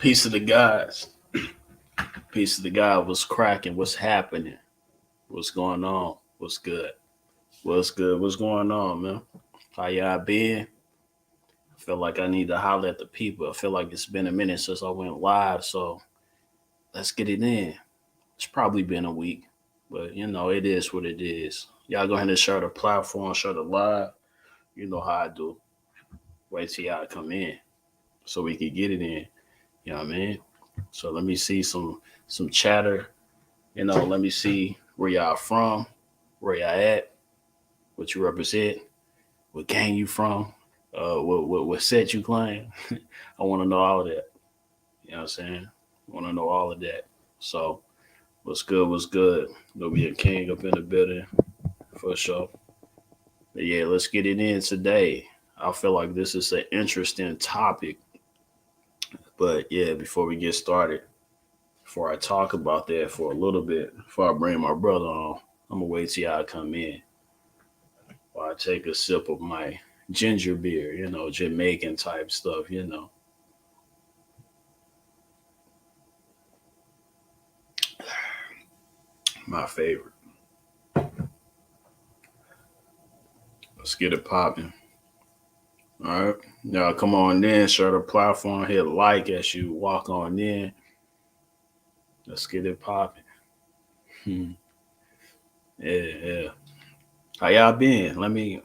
Peace of the guys. Peace of the God. What's cracking? What's happening? What's going on? What's good? What's good? What's going on, man? How y'all been? I feel like I need to holler at the people. I feel like it's been a minute since I went live, so let's get it in. It's probably been a week, but you know, it is what it is. Y'all go ahead and share the platform, share the live. You know how I do. Wait till y'all come in so we can get it in. You know what I mean? So let me see some chatter. You know, let me see where y'all from, where y'all at, what you represent, what gang you from, what set you claim. I want to know all of that. You know what I'm saying? I want to know all of that. So what's good? What's good? Nubian King up in the building for sure. But yeah, let's get it in today. I feel like this is an interesting topic. But yeah, before we get started, before I talk about that for a little bit, before I bring my brother on, I'm gonna wait till y'all come in while I take a sip of my ginger beer, you know, Jamaican type stuff, you know. My favorite. Let's get it popping. All right. Now come on in, share the platform, hit like as you walk on in. Let's get it popping. Yeah. How y'all been? Let me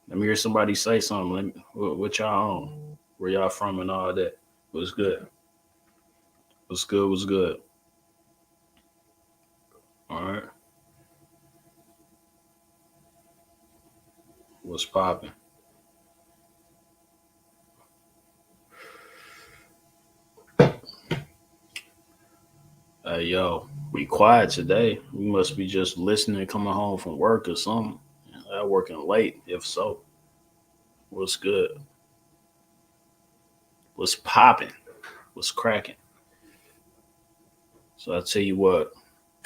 hear somebody say something. What y'all on? Where y'all from and all that? What's good? What's good? What's good? All right. What's popping? Hey, yo, we quiet today. We must be just listening, coming home from work or something. Y'all working late, if so. What's good? What's popping? What's cracking? So I tell you what,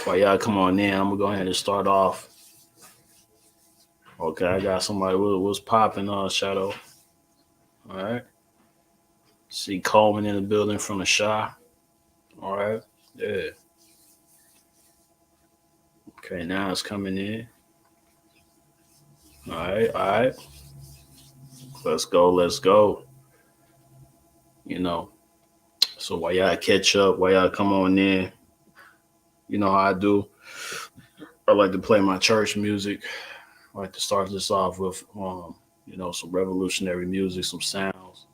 while y'all come on in, I'm gonna go ahead and start off. Okay, I got somebody. What's popping on Shadow? All right. See Coleman in the building from the Shy. All right. Yeah. Okay, now it's coming in. All right. Let's go. You know, so while y'all catch up, while y'all come on in, you know how I do. I like to play my church music. I like to start this off with, you know, some revolutionary music, some sounds,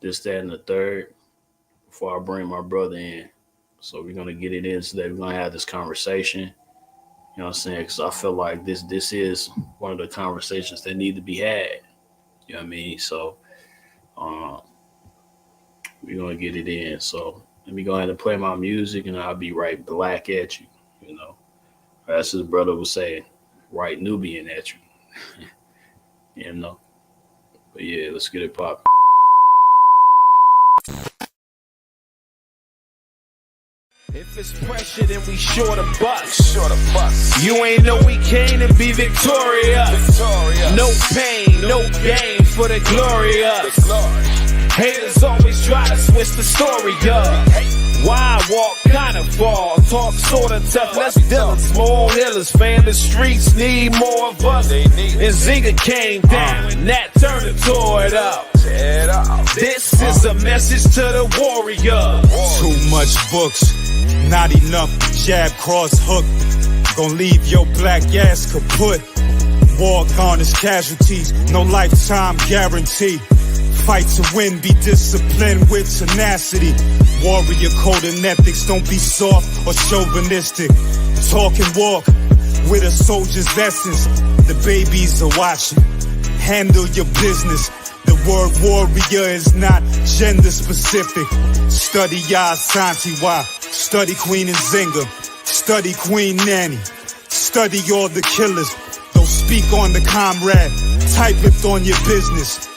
this, that, and the third, before I bring my brother in. So we're going to get it in today. We're going to have this conversation. You know what I'm saying? Because I feel like this is one of the conversations that need to be had. You know what I mean? So we're going to get it in. So let me go ahead and play my music, and I'll be right back at you. You know, as his brother was saying, right Nubian at you. You know? But yeah, let's get it popping. If it's pressure, then we sure to bust. You ain't know we came to be victorious. No pain, no gain for the glorious. Haters always try to switch the story up. Why I walk kinda far, talk sorta tough, let's deal with small hillers, fam. The streets need more of us. And Zinga came down and that turned the tore it up. This is a message to the warrior. Too much books, not enough jab, cross hook. Gon' leave your black ass kaput. War garners casualties, no lifetime guarantee. Fight to win, be disciplined with tenacity. Warrior code and ethics, don't be soft or chauvinistic. Talk and walk with a soldier's essence. The babies are watching, handle your business. The word warrior is not gender specific. Study Ya Asante, why? Study Queen Nzinga, study Queen Nanny, study all the killers. Don't speak on the comrade, type it on your business.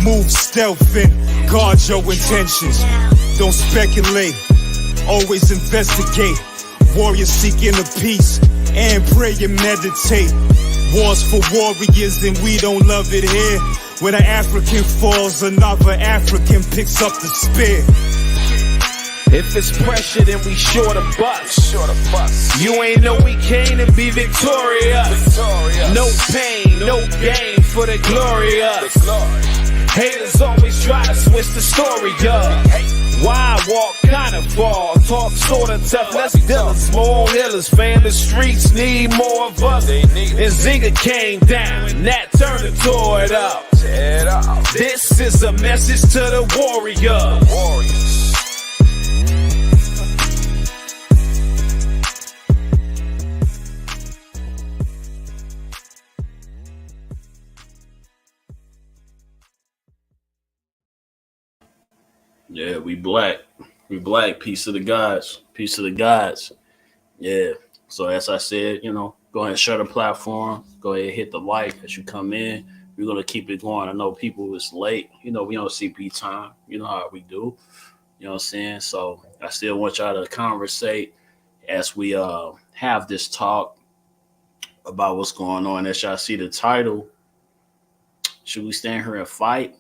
Move stealth and guard your intentions. Don't speculate, always investigate. Warriors seeking a peace and pray and meditate. Wars for warriors and we don't love it here. When an African falls, another African picks up the spear. If it's pressure, then we sure to bust. You ain't know we came to be victorious. No pain, no gain for the glorious. Haters always try to switch the story up. Why I walk kinda far, talk sorta tough, let's deal with small hillers, fam. The streets need more of us. And Zinga came down, and that turned the tore it up. This is a message to the warriors. Yeah, we black. We black. Peace of the gods. Peace of the gods. Yeah. So as I said, go ahead and share the platform. Go ahead and hit the like as you come in. We're gonna keep it going. I know people is late. We on CP time. You know how we do. You know what I'm saying? So I still want y'all to conversate as we have this talk about what's going on. As y'all see the title, should we stand here and fight?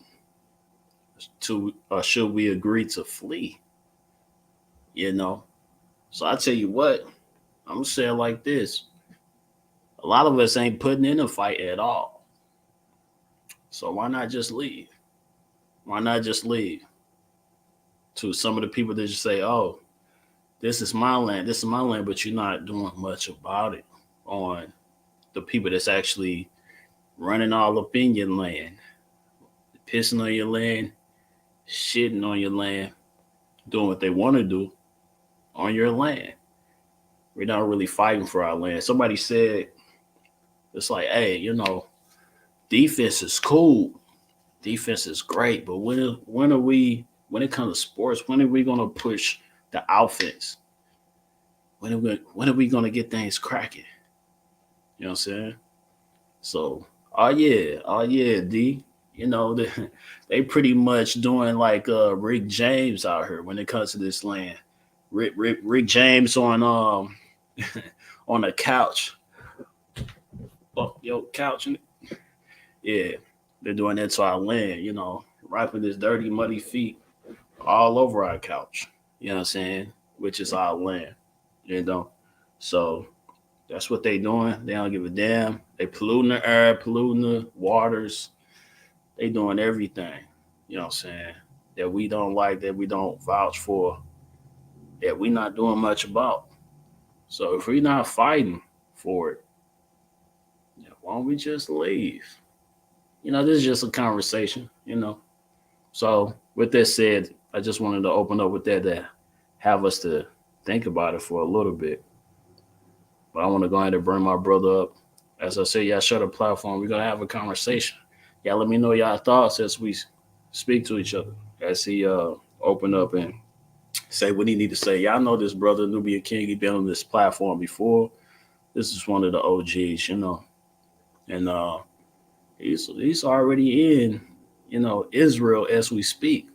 Should we agree to flee? So I tell you what, I'm gonna say it like this: a lot of us ain't putting in a fight at all. So why not just leave? Why not just leave? To some of the people that just say, "Oh, this is my land, but you're not doing much about it. On the people that's actually running all up in your land, pissing on your land, shitting on your land, doing what they want to do on your land. We're not really fighting for our land." Somebody said, it's like, hey, defense is cool. Defense is great. But when it comes to sports, when are we going to push the offense? When are we going to get things cracking? You know what I'm saying? So, oh yeah, D. They pretty much doing like Rick James out here when it comes to this land. Rick James on on a couch. Oh, couch. Yeah, they're doing that to our land. Wiping his dirty, muddy feet all over our couch. You know what I'm saying? Which is our land. So that's what they doing. They don't give a damn. They polluting the air, polluting the waters. They doing everything, you know what I'm saying, that we don't like, that we don't vouch for, that we not doing much about. So if we're not fighting for it, why don't we just leave? This is just a conversation, So with that said, I just wanted to open up with that to have us to think about it for a little bit. But I want to go ahead and bring my brother up. As I said, y'all share the platform. We're going to have a conversation. Y'all let me know y'all thoughts as we speak to each other, as he open up and say what he need to say. Y'all know this brother, Nubian King. He been on this platform before. This is one of the OGs, and he's already in, Israel as we speak.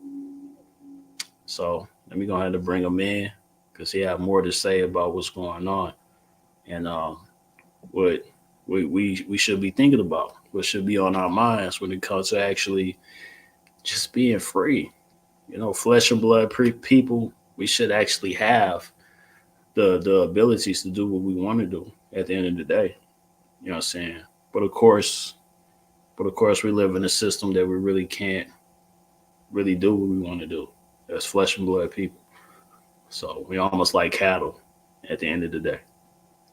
So let me go ahead and bring him in because he have more to say about what's going on and what we should be thinking about, what should be on our minds when it comes to actually just being free. Flesh and blood people, we should actually have the abilities to do what we want to do at the end of the day. You know what I'm saying? But of course, we live in a system that we really can't really do what we want to do as flesh and blood people. So we almost like cattle at the end of the day.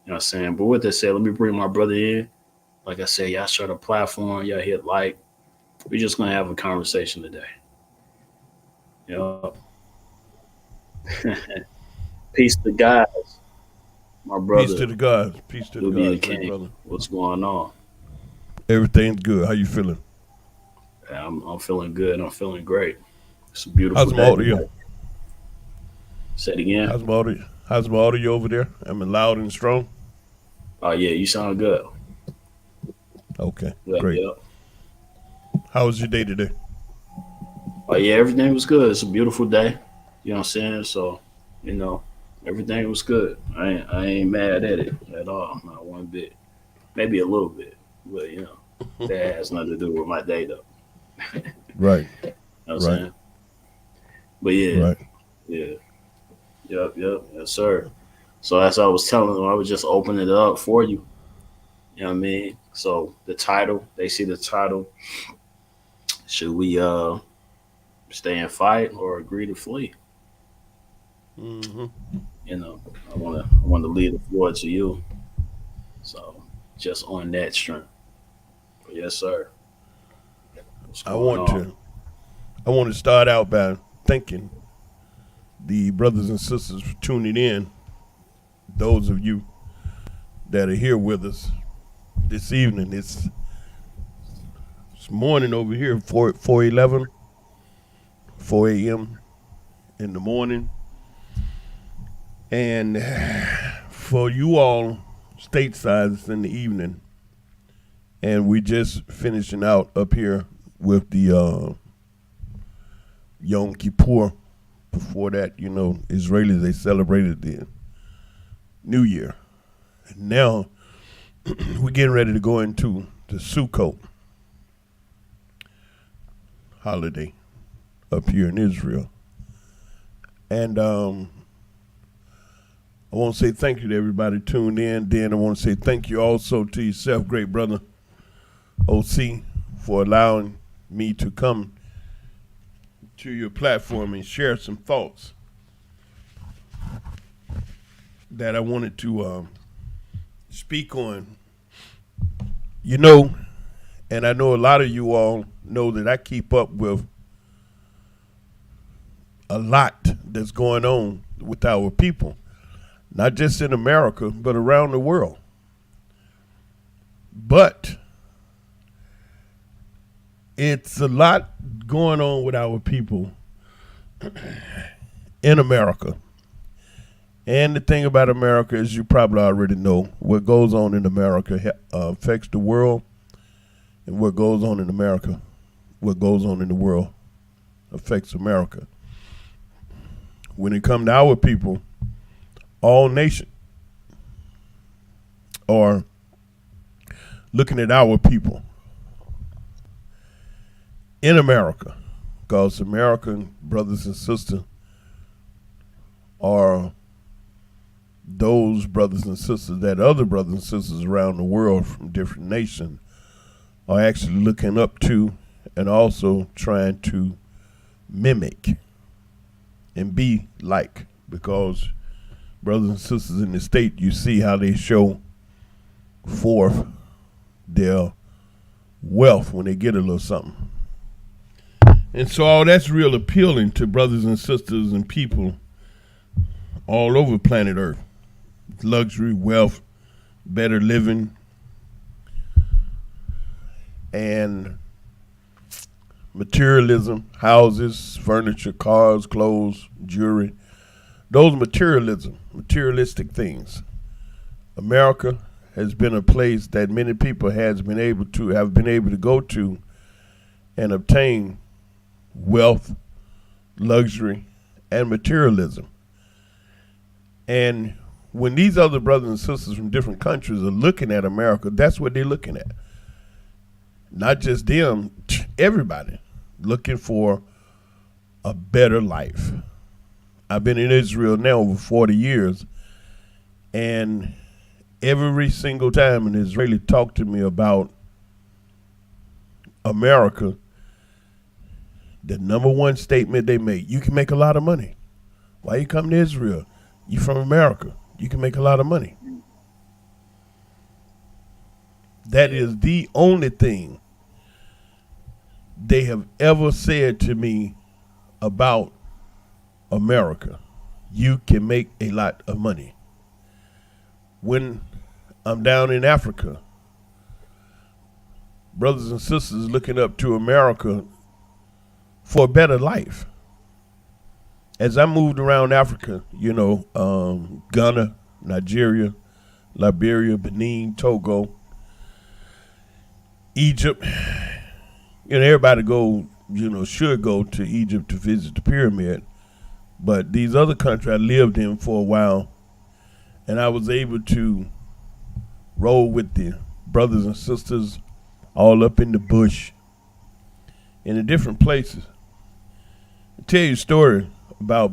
You know what I'm saying? But with that said, let me bring my brother in. Like I said, y'all share the platform, y'all hit like. We're just going to have a conversation today. Peace to guys. My brother. Peace to the gods. Peace to the Nubian gods, King. brother. What's going on? Everything's good. How you feeling? Yeah, I'm feeling good. I'm feeling great. It's a beautiful How's day. my audio? Say it again. How's my audio over there? Am I loud and strong? Oh, yeah, you sound good. Okay, Yeah, great. yeah. How was your day today? Oh, yeah, everything was good. It's a beautiful day. You know what I'm saying? So, everything was good. I ain't mad at it at all. Not one bit. Maybe a little bit. But, that has nothing to do with my day, though. Right. You know what I'm saying? But, yeah. Right. Yeah. Yes, sir. So as I was telling them, I was just opening it up for you. You know what I mean? So the title, they see the title. Should we stay and fight or agree to flee? Hmm. You know, I wanna lead the floor to you. So just on that strength. Yes, sir. What's I going want on? to I want to start out by thanking the brothers and sisters for tuning in. Those of you that are here with us this evening. It's morning over here, 4:11, 4 a.m. in the morning. And for you all stateside, it's in the evening. And we just finishing out up here with the Yom Kippur. Before that, Israelis, they celebrated the New Year. And now we're getting ready to go into the Sukkot holiday up here in Israel. And I want to say thank you to everybody tuned in. Then I want to say thank you also to yourself, great brother OC, for allowing me to come to your platform and share some thoughts that I wanted to speak on. And I know a lot of you all know that I keep up with a lot that's going on with our people, not just in America, but around the world. But it's a lot going on with our people in America. And the thing about America is, you probably already know, what goes on in America affects the world, and what goes on in America, what goes on in the world affects America. When it comes to our people, all nations are looking at our people in America, because American brothers and sisters are those brothers and sisters that other brothers and sisters around the world from different nations are actually looking up to, and also trying to mimic and be like. Because brothers and sisters in the state, you see how they show forth their wealth when they get a little something. And so all that's real appealing to brothers and sisters and people all over planet Earth. Luxury, wealth, better living, and materialism, houses, furniture, cars, clothes, jewelry. Those materialistic things. America has been a place that many people have been able to go to and obtain wealth, luxury, and materialism. And when these other brothers and sisters from different countries are looking at America, that's what they're looking at. Not just them, everybody looking for a better life. I've been in Israel now over 40 years, and every single time an Israeli talked to me about America, the number one statement they make: you can make a lot of money. Why you come to Israel? You from America. You can make a lot of money. That is the only thing they have ever said to me about America. You can make a lot of money. When I'm down in Africa, brothers and sisters looking up to America for a better life. As I moved around Africa, Ghana, Nigeria, Liberia, Benin, Togo, Egypt, everybody should go to Egypt to visit the pyramid. But these other countries I lived in for a while, and I was able to roll with the brothers and sisters all up in the bush in the different places. I'll tell you a story about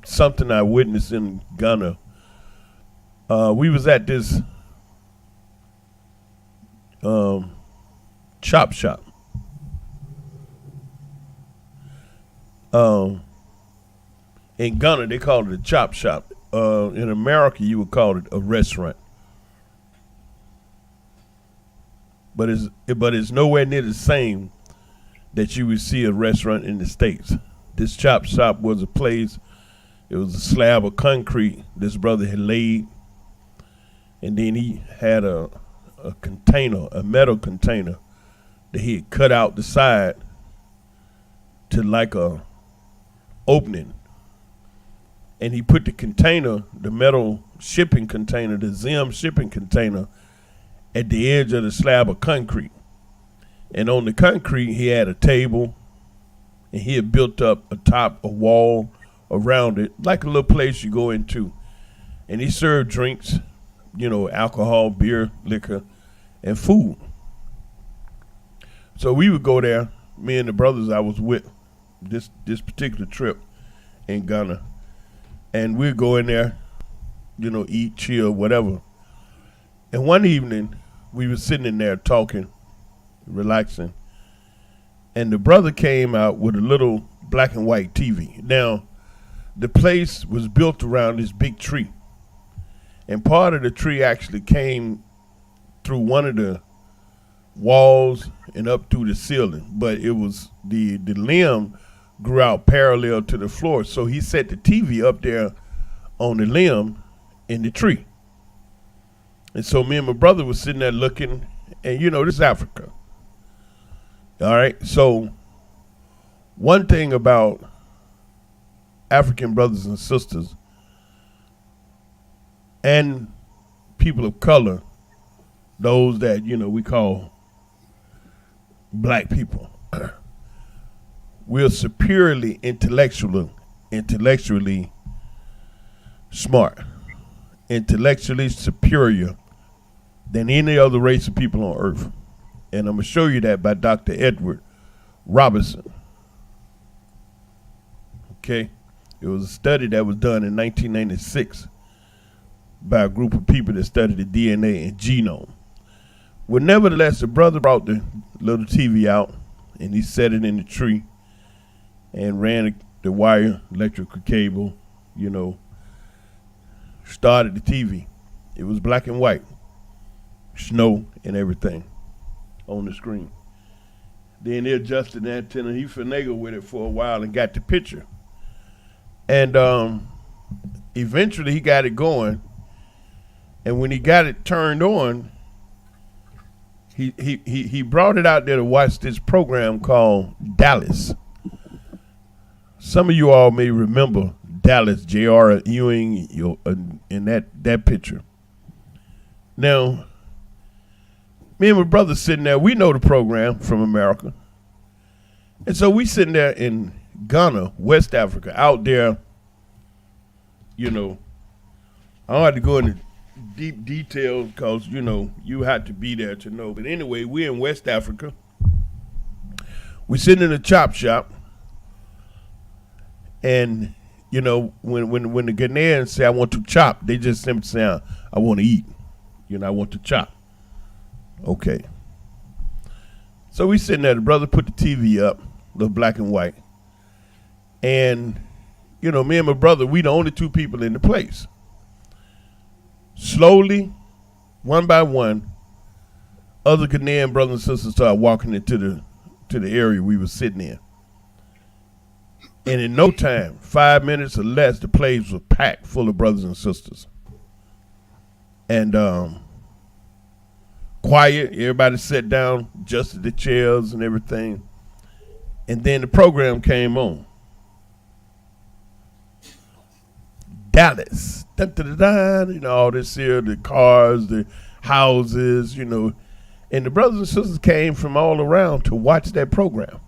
something I witnessed in Ghana. We was at this chop shop. In Ghana, they call it a chop shop. In America, you would call it a restaurant. But it's nowhere near the same that you would see a restaurant in the States. This chop shop was a place. It was a slab of concrete this brother had laid, and then he had a container, a metal container that he had cut out the side to like a opening, and he put the container, the metal shipping container, the Zim shipping container, at the edge of the slab of concrete. And on the concrete, he had a table, and he had built up a wall around it, like a little place you go into. And he served drinks, alcohol, beer, liquor, and food. So we would go there, me and the brothers I was with this particular trip in Ghana, and we'd go in there, eat, chill, whatever. And one evening, we were sitting in there talking, relaxing, and the brother came out with a little black and white TV. Now, the place was built around this big tree, and part of the tree actually came through one of the walls and up through the ceiling, but it was the limb grew out parallel to the floor, so he set the TV up there on the limb in the tree. And so me and my brother was sitting there looking, and this is Africa. All right, so one thing about African brothers and sisters and people of color, those that, we call black people, we're superiorly intellectually smart, intellectually superior than any other race of people on earth. And I'm going to show you that by Dr. Edward Robinson. Okay? It was a study that was done in 1996 by a group of people that studied the DNA and genome. Well, nevertheless, the brother brought the little TV out, and he set it in the tree and ran the wire, electrical cable, started the TV. It was black and white, snow and everything on the screen. Then they adjusted the antenna. He finagled with it for a while and got the picture. And eventually he got it going. And when he got it turned on, he brought it out there to watch this program called Dallas. Some of you all may remember Dallas, J.R. Ewing, in that picture. Now, me and my brother sitting there, we know the program from America. And so we sitting there in Ghana, West Africa, out there, I don't have to go into deep details because, you have to be there to know. But anyway, we're in West Africa. We're sitting in a chop shop. And, when the Ghanaians say, I want to chop, they just simply say, I want to eat. I want to chop. Okay. So we sitting there, the brother put the TV up, the black and white. And, me and my brother, we the only two people in the place. Slowly, one by one, other Ghanaian brothers and sisters started walking into the area we were sitting in. And in no time, 5 minutes or less, the place was packed full of brothers and sisters. And quiet, everybody sat down, adjusted the chairs and everything. And then the program came on. Dallas, all this here, the cars, the houses, and the brothers and sisters came from all around to watch that program.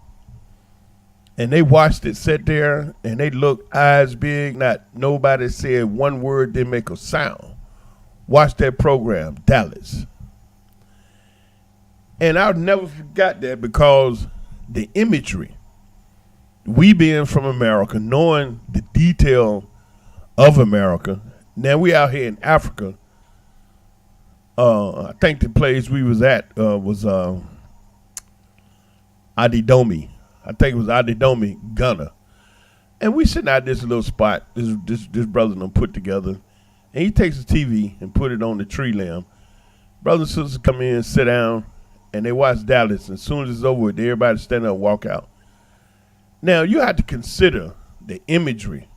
And they watched it, sat there, and they looked eyes big. Nobody said one word, didn't make a sound. Watched that program, Dallas. And I'll never forget that because the imagery, we being from America, knowing the detail of America. Now we out here in Africa. I think the place we was at was Adidomi. I think it was Adidomi, Ghana. And we sitting out this little spot. This brother done put together, and he takes his TV and put it on the tree limb. Brothers and sisters come in, sit down, and they watch Dallas. And as soon as it's over with, everybody stand up and walk out. Now, you have to consider the imagery,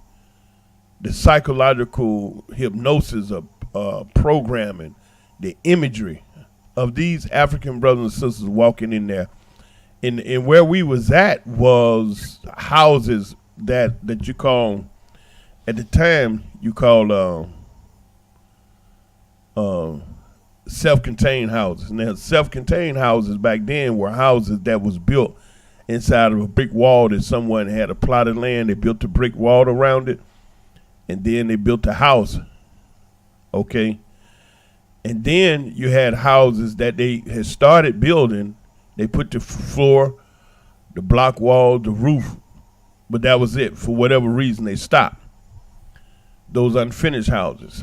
the psychological hypnosis of programming, the imagery of these African brothers and sisters walking in there. And where we was at was houses that you call, at the time, you call self-contained houses. Now, self-contained houses back then were houses that was built inside of a brick wall that someone had a plot of land. They built a brick wall around it, and then they built a house, okay? And then you had houses that they had started building. They put the floor, the block wall, the roof, but that was it. For whatever reason, they stopped. Those unfinished houses.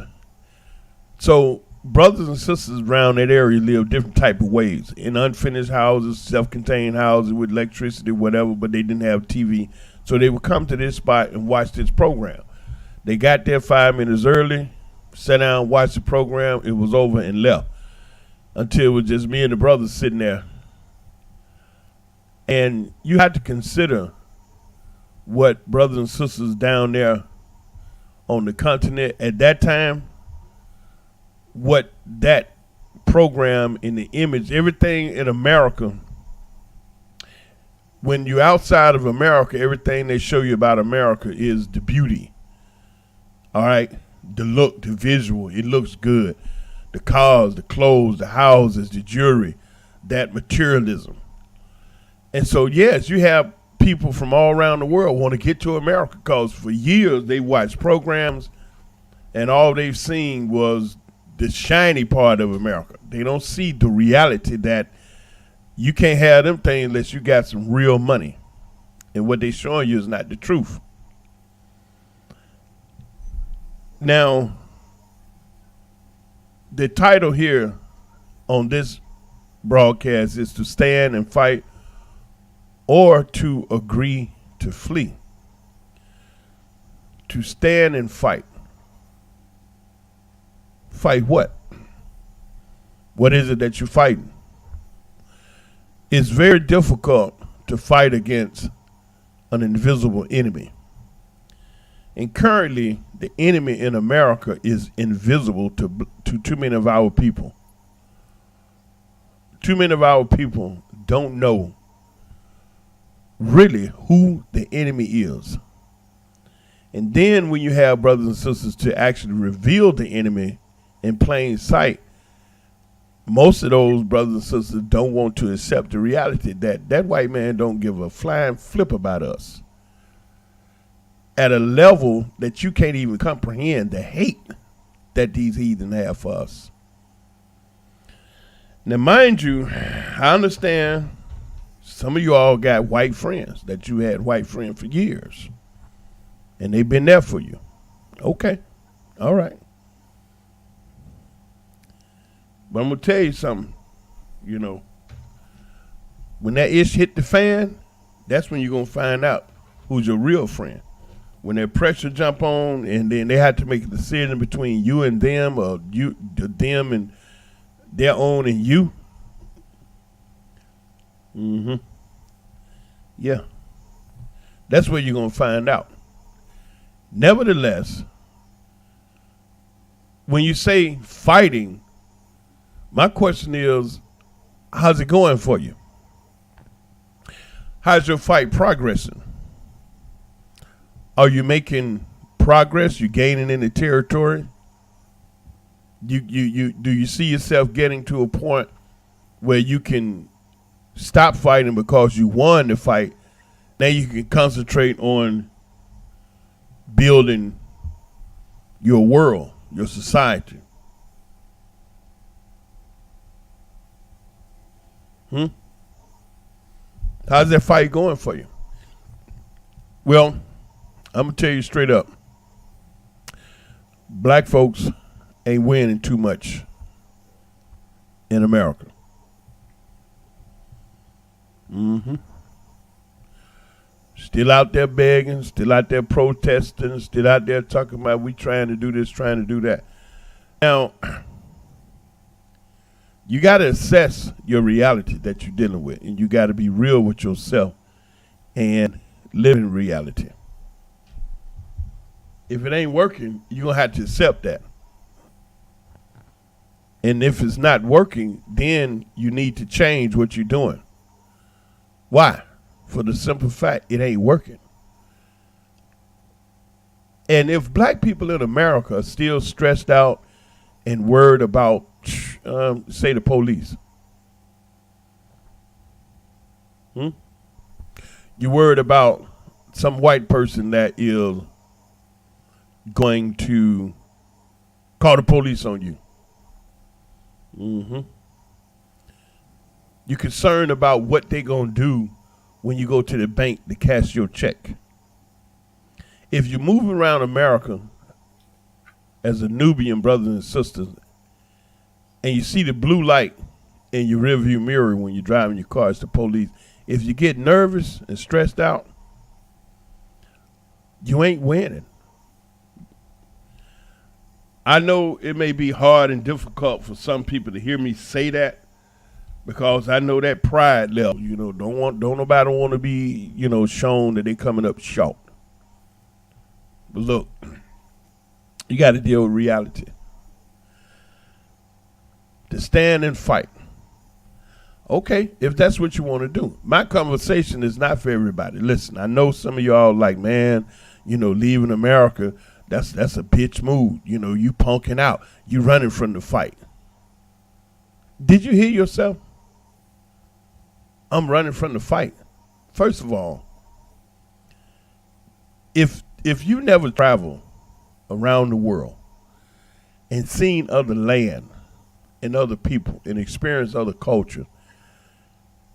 So brothers and sisters around that area live different type of ways. In unfinished houses, self-contained houses with electricity, whatever, but they didn't have TV. So they would come to this spot and watch this program. They got there 5 minutes early, sat down, watched the program. It was over and left until it was just me and the brothers sitting there. And you have to consider what brothers and sisters down there on the continent at that time, what that program in the image, everything in America, when you're outside of America, everything they show you about America is the beauty. All right? The look, the visual, it looks good. The cars, the clothes, the houses, the jewelry, that materialism. And so, yes, you have people from all around the world want to get to America because for years they watched programs and all they've seen was the shiny part of America. They don't see the reality that you can't have them things unless you got some real money. And what they're showing you is not the truth. Now, the title here on this broadcast is to stand and fight or to agree to flee. To stand and fight. Fight what? What is it that you're fighting? It's very difficult to fight against an invisible enemy. And currently, the enemy in America is invisible to too many of our people. Too many of our people don't know really who the enemy is. And then when you have brothers and sisters to actually reveal the enemy in plain sight, most of those brothers and sisters don't want to accept the reality that that white man don't give a flying flip about us. At a level that you can't even comprehend the hate that these heathen have for us. Now, mind you, I understand some of you all got white friends, that you had white friends for years, and they've been there for you. Okay, all right. But I'm going to tell you something, you know, when that ish hit the fan, that's when you're going to find out who's your real friend. When that pressure jump on and then they have to make a decision between you and them or them and their own and you. Yeah. That's where you're going to find out. Nevertheless, when you say fighting, my question is, how's it going for you? How's your fight progressing? Are you making progress? You gaining any territory? Do you see yourself getting to a point where you can stop fighting because you won the fight? Now you can concentrate on building your world, your society. How's that fight going for you? Well, I'm going to tell you straight up. black folks ain't winning too much in America. Still out there begging, still out there protesting, still out there talking about we trying to do this, trying to do that. Now, you got to assess your reality that you're dealing with, and you got to be real with yourself and live in reality. If it ain't working, you're going to have to accept that. And if it's not working, then you need to change what you're doing. Why? For the simple fact it ain't working. And if black people in America are still stressed out and worried about, say, the police, you worried about some white person that is going to call the police on you. You're concerned about what they're going to do when you go to the bank to cash your check. If you're moving around America as a Nubian brothers and sisters, and you see the blue light in your rearview mirror when you're driving your car, it's the police. If you get nervous and stressed out, you ain't winning. I know it may be hard and difficult for some people to hear me say that, because I know that pride level, don't nobody want to be, shown that they coming up short. But look, you got to deal with reality. To stand and fight. Okay, if that's what you want to do. My conversation is not for everybody. Listen, I know some of y'all like, man, leaving America, that's a bitch move. You punking out. You running from the fight. Did you hear yourself? I'm running from the fight. First of all, if you never travel around the world and seen other land and other people and experienced other culture,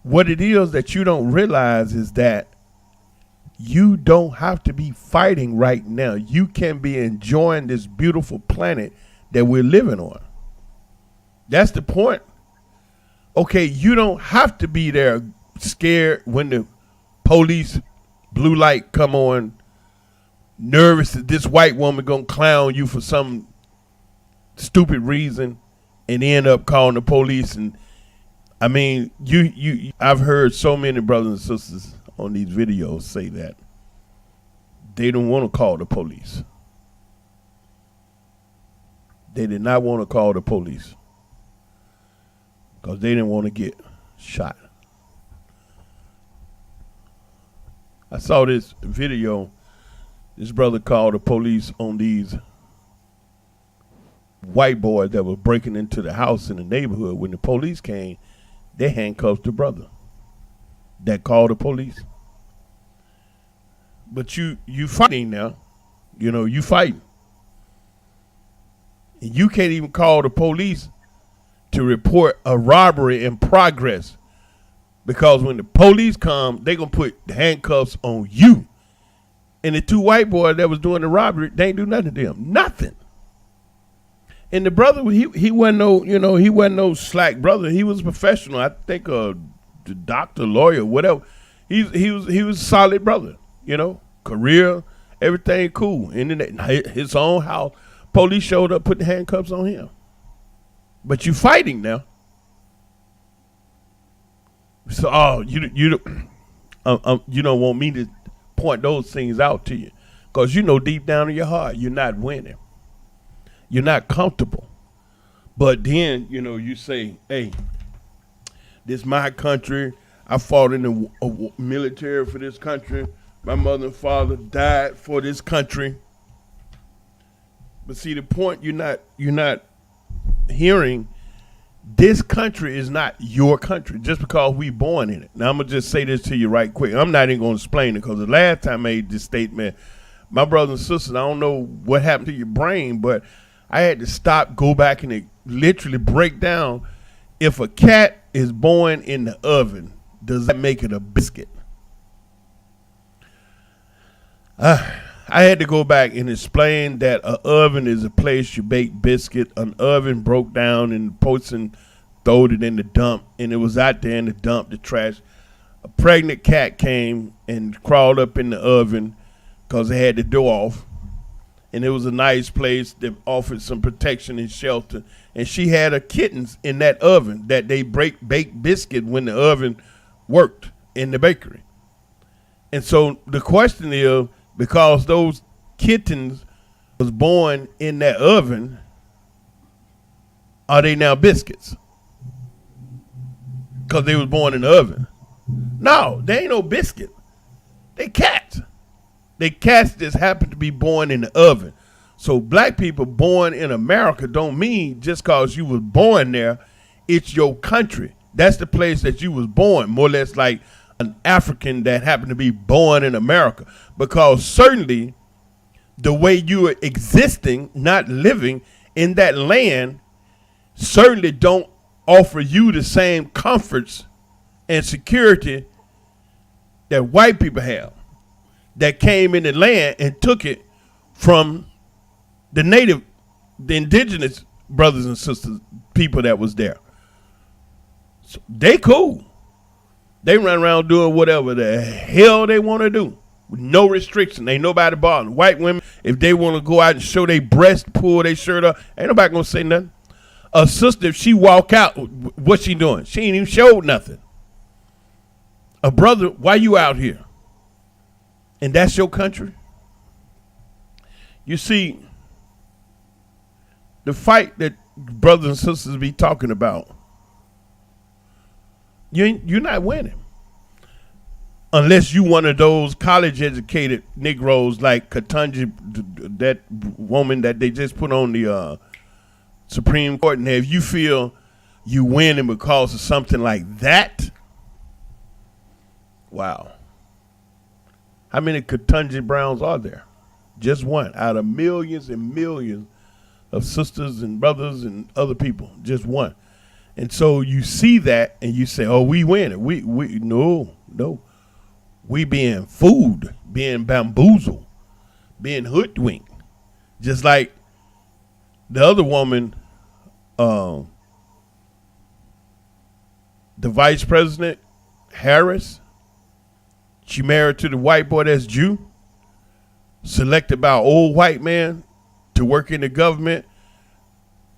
what it is that you don't realize is that you don't have to be fighting right now. You can be enjoying this beautiful planet that we're living on. That's the point. Okay, you don't have to be there scared when the police blue light come on, nervous that this white woman gonna clown you for some stupid reason and end up calling the police. And I mean, I've heard so many brothers and sisters on these videos say that they don't want to call the police. They did not want to call the police because they didn't want to get shot. I saw this video. This brother called the police on these white boys that were breaking into the house in the neighborhood. When the police came, they handcuffed the brother that called the police. But you fighting now. You fighting. And you can't even call the police to report a robbery in progress, because when the police come, they're going to put the handcuffs on you. And the two white boys that was doing the robbery, they ain't do nothing to them. Nothing. And the brother, he wasn't no slack brother. He was a professional. I think the doctor, lawyer, whatever. He was a solid brother, career, everything cool. And in his own house, police showed up, put the handcuffs on him. But you fighting now. So, you don't want me to point those things out to you, because deep down in your heart you're not winning. You're not comfortable. But then, you say, hey, this is my country. I fought in the military for this country. My mother and father died for this country. But see, the point you're not hearing, this country is not your country just because we born in it. Now, I'm going to just say this to you right quick. I'm not even going to explain it, because the last time I made this statement, my brothers and sisters, I don't know what happened to your brain, but I had to stop, go back, and literally break down. If a cat is born in the oven, does that make it a biscuit? I I had to go back and explain that an oven is a place you bake biscuit. An oven broke down and the person throwed it in the dump, and it was out there in the dump, the trash. A pregnant cat came and crawled up in the oven because they had the door off, and it was a nice place that offered some protection and shelter. And she had her kittens in that oven that they baked biscuit when the oven worked in the bakery. And so the question is, because those kittens was born in that oven, are they now biscuits? Because they was born in the oven. No, they ain't no biscuit. They cats. They cats just happen to be born in the oven. So black people born in America don't mean just because you was born there, it's your country. That's the place that you was born, more or less like an African that happened to be born in America. Because certainly the way you are existing, not living in that land, certainly don't offer you the same comforts and security that white people have that came in the land and took it from the native, the indigenous brothers and sisters, people that was there. So they cool. They run around doing whatever the hell they want to do with no restriction. Ain't nobody bothering. White women, if they want to go out and show their breast, pull their shirt up, ain't nobody going to say nothing. A sister, if she walk out, what she doing? She ain't even showed nothing. A brother, why you out here? And that's your country? You see, the fight that brothers and sisters be talking about, you're not winning. Unless you one of those college-educated Negroes like Ketanji, that woman that they just put on the Supreme Court. And if you feel you winning because of something like that, wow. How many Ketanji Browns are there? Just one out of millions and millions of sisters and brothers and other people. Just one. And so you see that and you say, oh, we winning. We no. We being fooled, being bamboozled, being hoodwinked. Just like the other woman, the vice president, Harris, she married to the white boy that's Jew, selected by an old white man to work in the government,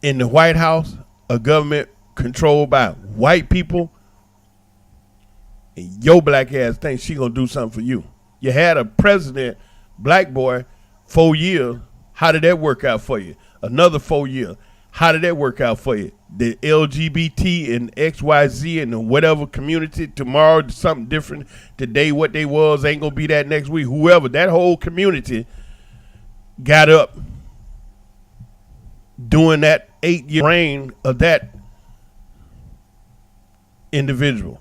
in the White House, a government controlled by white people. And your black ass thinks she gonna do something for you. You had a president, black boy, 4 years. How did that work out for you? Another 4 years. How did that work out for you? The LGBT and XYZ and whatever community, tomorrow something different. Today what they was ain't gonna be that next week. Whoever, that whole community got up during that 8-year reign of that individual.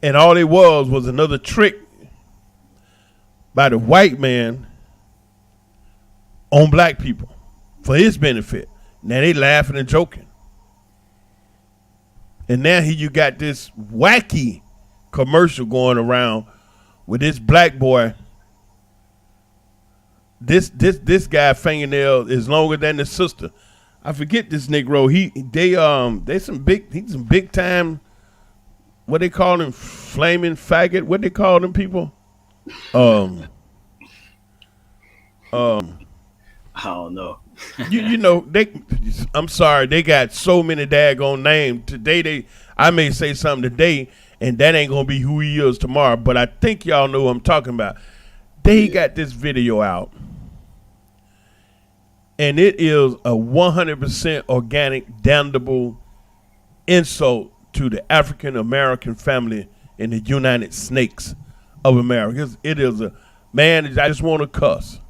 And all it was another trick by the white man on black people for his benefit. Now they laughing and joking. And now here you got this wacky commercial going around with this black boy. This guy fingernail is longer than the sister. I forget this Negro. He's some big time. What they call him? Flaming faggot. What they call them people? I don't know. you know I'm sorry, they got so many daggone names. Today I may say something today and that ain't gonna be who he is tomorrow, but I think y'all know what I'm talking about. They got this video out and it is a 100% organic, damnable insult to the African American family in the United Snakes of America. It is a man, I just want to cuss.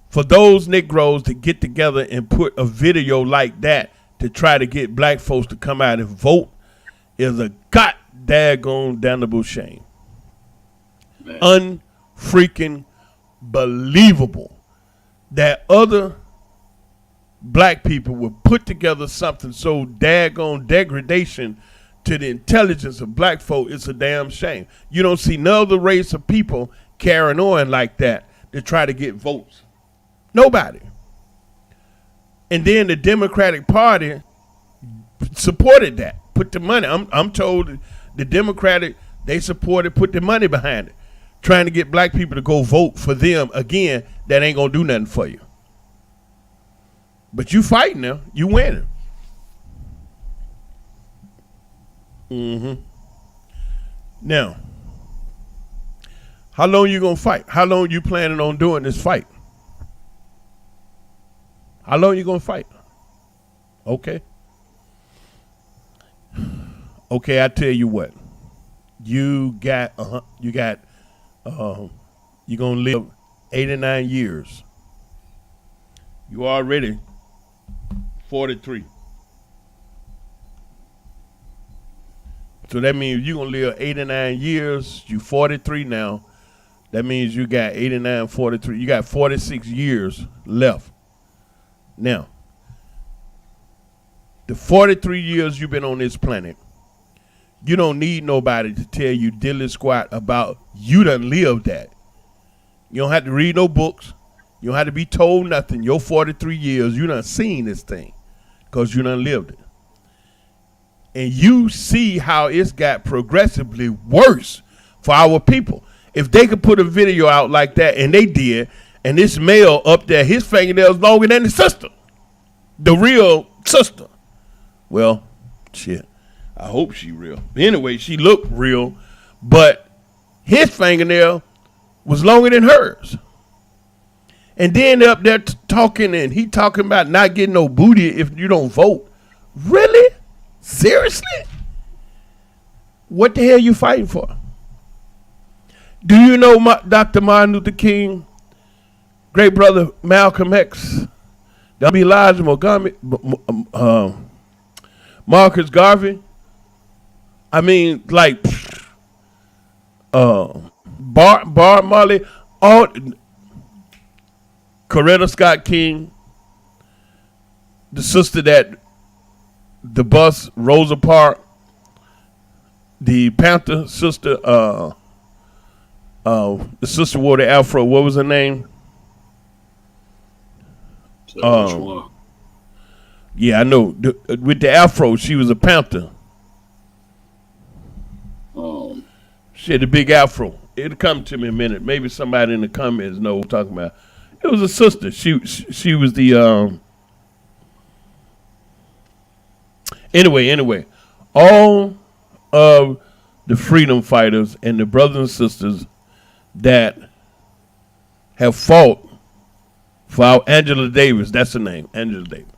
For those Negroes to get together and put a video like that to try to get black folks to come out and vote is a god-daggone damnable shame. Unfreaking believable that other black people would put together something so daggone degradation to the intelligence of black folk. It's a damn shame. You don't see no other race of people carrying on like that to try to get votes. Nobody. And then the Democratic Party supported that, put the money. I'm told the Democratic, they supported, put the money behind it, trying to get black people to go vote for them again. That ain't gonna do nothing for you. But you fighting now, you winning. Now, how long you gonna fight? How long you planning on doing this fight? How long you gonna fight? Okay. Okay, I tell you what. You're gonna live 89 years. You already 43. So that means you're gonna live 89 years. You 43 now. That means you got 89, 43. You got 46 years left. Now, the 43 years you've been on this planet, you don't need nobody to tell you diddly squat about you done lived that. You don't have to read no books. You don't have to be told nothing. Your 43 years, you done seen this thing because you done lived it. And you see how it's got progressively worse for our people. If they could put a video out like that, and they did, and this male up there, his fingernails longer than the sister, the real sister. Well, shit, I hope she real. Anyway, she looked real, but his fingernail was longer than hers. And then they're up there talking, and he talking about not getting no booty if you don't vote. Really? Seriously? What the hell you fighting for? Do you know Dr. Martin Luther King, great brother Malcolm X, W. Elijah Montgomery, Marcus Garvey? I mean, like, Bart Marley, all Coretta Scott King, the sister that the bus, Rosa Parks, the Panther sister, the sister wore the afro. What was her name? Yeah, I know. With the afro, she was a Panther. She had the big afro. It'll come to me in a minute. Maybe somebody in the comments know what I'm talking about. It was a sister. She was the Anyway, all of the freedom fighters and the brothers and sisters that have fought for our Angela Davis, that's her name, Angela Davis.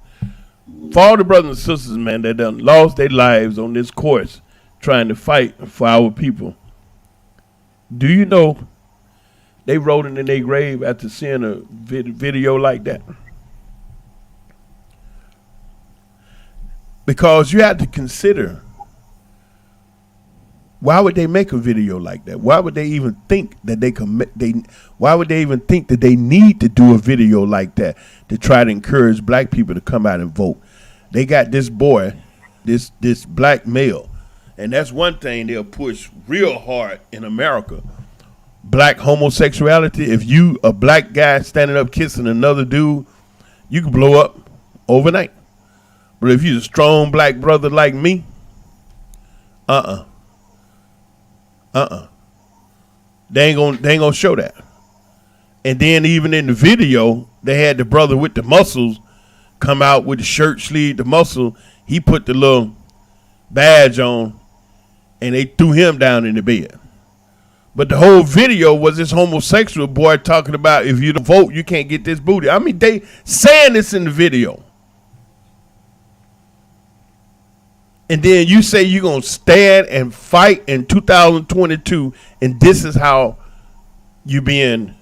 For all the brothers and sisters, man, that done lost their lives on this course trying to fight for our people. Do you know they wrote in their grave after seeing a video like that? Because you have to consider, why would they make a video like that? Why would they even think that why would they even think that they need to do a video like that to try to encourage black people to come out and vote? They got this boy, this black male, and that's one thing they'll push real hard in America. Black homosexuality. If you a black guy standing up kissing another dude, you can blow up overnight. But if you're a strong black brother like me, they ain't gonna show that. And then even in the video, they had the brother with the muscles come out with the shirt sleeve, the muscle. He put the little badge on, and they threw him down in the bed. But the whole video was this homosexual boy talking about, if you don't vote, you can't get this booty. I mean, they saying this in the video. And then you say you're going to stand and fight in 2022, and this is how you're being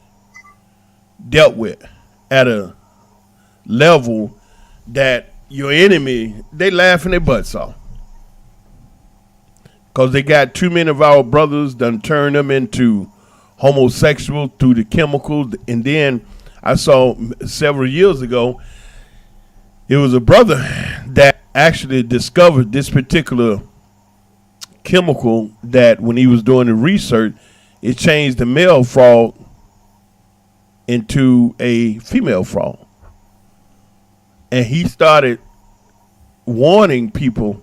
dealt with at a level that your enemy, they laughing their butts off. Because they got too many of our brothers done turned them into homosexual through the chemicals. And then I saw several years ago, it was a brother that actually discovered this particular chemical that when he was doing the research, it changed the male frog into a female frog. And he started warning people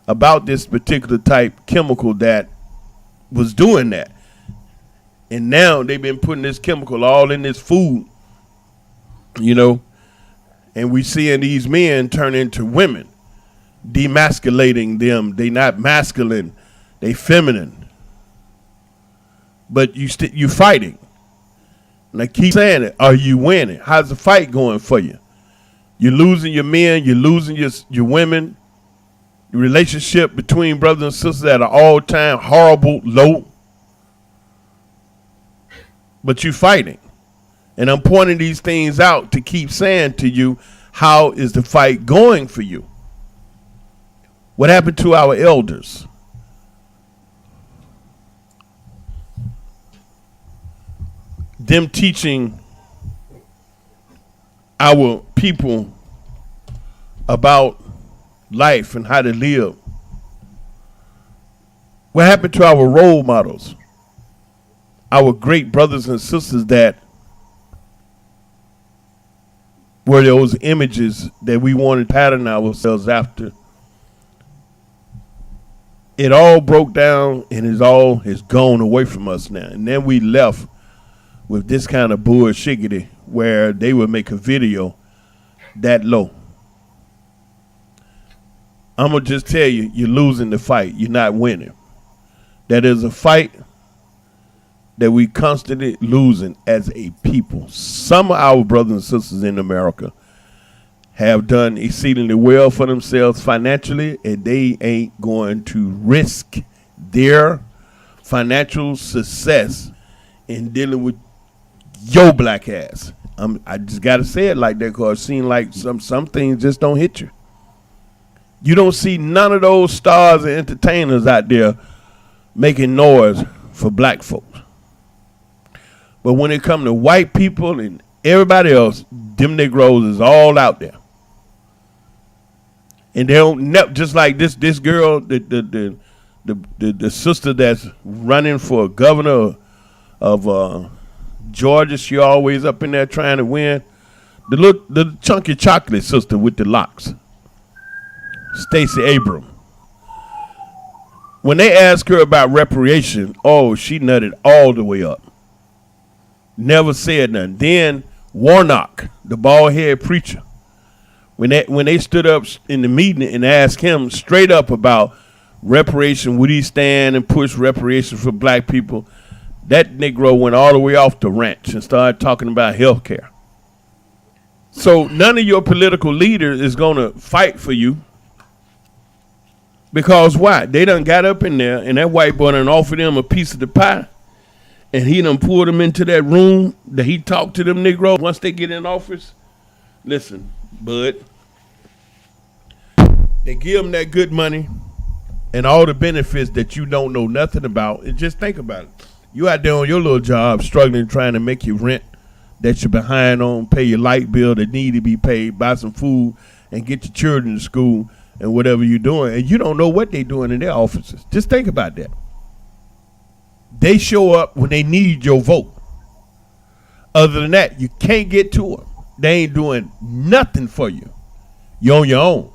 about this particular type chemical that was doing that. And now they've been putting this chemical all in this food, you know, and we seeing these men turn into women, demasculating them. They not masculine, they feminine. But you fighting. And I keep saying it, are you winning? How's the fight going for you? You're losing your men, you're losing your women. The relationship between brothers and sisters at an all-time horrible low. But you're fighting. And I'm pointing these things out to keep saying to you, how is the fight going for you? What happened to our elders? Them teaching our people about life and how to live. What happened to our role models? Our great brothers and sisters that were those images that we wanted to pattern ourselves after. It all broke down and is gone away from us now. And then we left with this kind of bullshiggity where they would make a video that low. I'm going to just tell you, you're losing the fight. You're not winning. That is a fight that we constantly losing as a people. Some of our brothers and sisters in America have done exceedingly well for themselves financially, and they ain't going to risk their financial success in dealing with your black ass. I just got to say it like that because it seems like some things just don't hit you. You don't see none of those stars and entertainers out there making noise for black folks. But when it comes to white people and everybody else, them Negroes is all out there. And they don't just like this girl, the sister that's running for governor of Georgia. She always up in there trying to win. The chunky chocolate sister with the locks, Stacey Abrams. When they asked her about reparation, she nutted all the way up. Never said nothing. Then Warnock, the bald-headed preacher, when they stood up in the meeting and asked him straight up about reparation, would he stand and push reparation for black people, that Negro went all the way off the ranch and started talking about health care. So none of your political leaders is going to fight for you. Because why? They done got up in there and that white boy done offered them a piece of the pie. And he done pulled them into that room that he talked to them Negroes once they get in office. Listen, bud. They give them that good money and all the benefits that you don't know nothing about. And just think about it. You out there on your little job struggling, trying to make your rent that you're behind on, pay your light bill that need to be paid, buy some food, and get your children to school and whatever you're doing. And you don't know what they're doing in their offices. Just think about that. They show up when they need your vote. Other than that, you can't get to them. They ain't doing nothing for you. You're on your own.